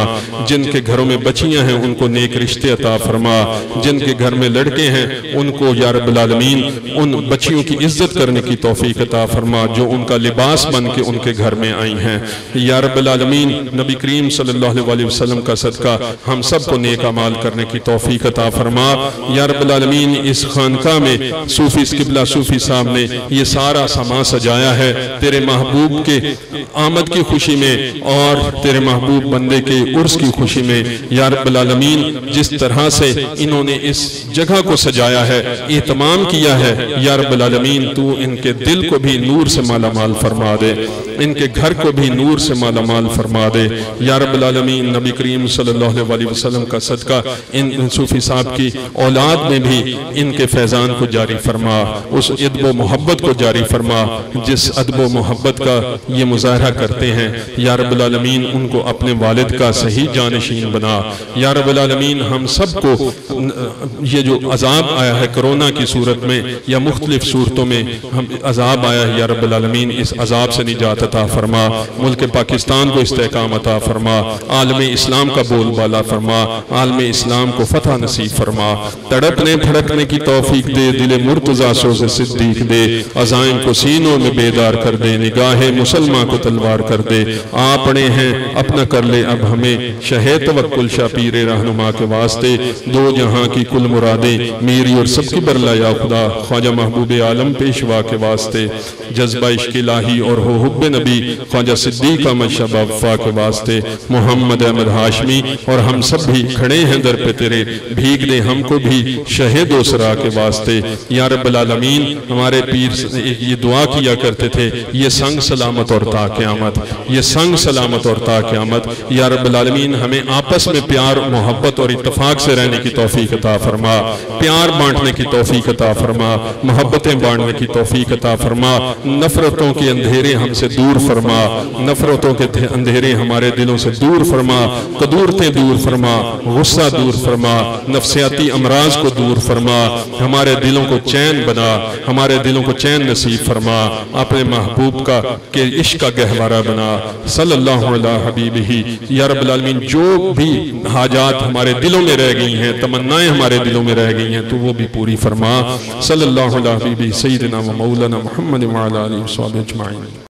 S1: جن کے گھروں میں بچیاں ہیں ان کو نیک رشتے عطا فرما۔ جن کے گھر میں لڑکے ہیں ان کو یا رب العالمین ان بچیوں کی عزت کرنے کی توفیق عطا فرما جو ان کا لباس بن کے ان کے گھر میں آئی ہیں۔ یا رب العالمین نبی کریم صلی اللہ علیہ وسلم کا صدقہ ہم سب کو نیک اعمال کرنے کی توفیق عطا فرما۔ یا رب العالمین اس خانقاہ میں صوفی قبلہ صوفی صاحب نے یہ سارا سامان سجایا ہے تیرے محبوب کے آمد کی خوشی میں اور تیرے محبوب بندے کے عرس کی خوشی میں۔ یا رب العالمین جس طرح سے انہوں نے اس جگہ کو سجایا ہے، اہتمام کیا ہے، یا رب العالمین تو ان کے دل کو بھی نور سے مالا مال فرما دے، ان کے گھر کو بھی نور سے مالا مال فرما دے۔ یا رب العالمین نبی کریم صلی اللہ علیہ وسلم کا صدقہ ان صوفی صاحب کی اولاد میں بھی ان کے فیضان کو جاری جاری فرما، اس ادب و محبت کو جاری فرما جس ادب و محبت کا یہ مظاہرہ کرتے ہیں۔ یا رب العالمین ان کو اپنے والد کا صحیح جانشین بنا۔ یا رب العالمین ہم سب کو یہ جو عذاب آیا ہے کرونا کی صورت میں یا مختلف صورتوں میں ہم عذاب آیا ہے، یا رب العالمین اس عذاب سے نجات عطا فرما، ملک پاکستان کو استحکام عطا فرما، عالم اسلام کا بول بالا فرما، عالم اسلام کو فتح نصیب فرما، تڑپنے پھڑکنے کی توفیق دے، دل مرتضیٰ سوز صدیق دے، عزائم کو سینوں میں بیدار کر دے، نگاہ مسلمان کو تلوار کر دے، آپنے ہیں اپنا کر لے اب ہمیں، شہ توکل شاہ پیر رہنما کے واسطے، دو جہاں کی کل مرادیں میری اور سب کی برلا یا خدا، خواجہ محبوب عالم پیشوا کے واسطے، جذبہ عشق الہی اور ہو حب نبی خواجہ صدیق احمد شاہ وفا کے واسطے، محمد احمد ہاشمی اور ہم سب بھی کھڑے ہیں در پہ تیرے، بھیگ دے ہم کو بھی شہد و سرا کے واسطے۔ یا رب العالمین ہمارے پیر یہ دعا کیا کرتے تھے، یہ سنگ سلامت اور تا قیامت، یہ سنگ سلامت اور تا قیامت۔ یا رب العالمین ہمیں آپس میں پیار محبت اور اتفاق سے رہنے کی توفیق عطا فرما، پیار بانٹنے کی توفیق عطا فرما، محبتیں بانٹنے کی توفیق عطا فرما، نفرتوں کے اندھیرے ہم سے دور فرما، نفرتوں کے اندھیرے ہمارے دلوں سے دور فرما، قدورتیں دور فرما، غصہ دور فرما، نفسیاتی امراض کو دور فرما، ہمارے دلوں کو چین بنا، ہمارے دلوں کو چین نصیب فرما، اپنے محبوب کا کہ عشق کا گہوارہ بنا، صلی اللہ علیہ حبیبہ۔ یا رب العالمین جو بھی حاجات ہمارے دلوں میں رہ گئی ہیں، تمنائیں ہمارے دلوں میں رہ گئی ہیں تو وہ بھی پوری فرما، صلی اللہ علیہ حبیبہ سیدنا و مولانا محمد وعلی آلہ وصحبہ اجمعین۔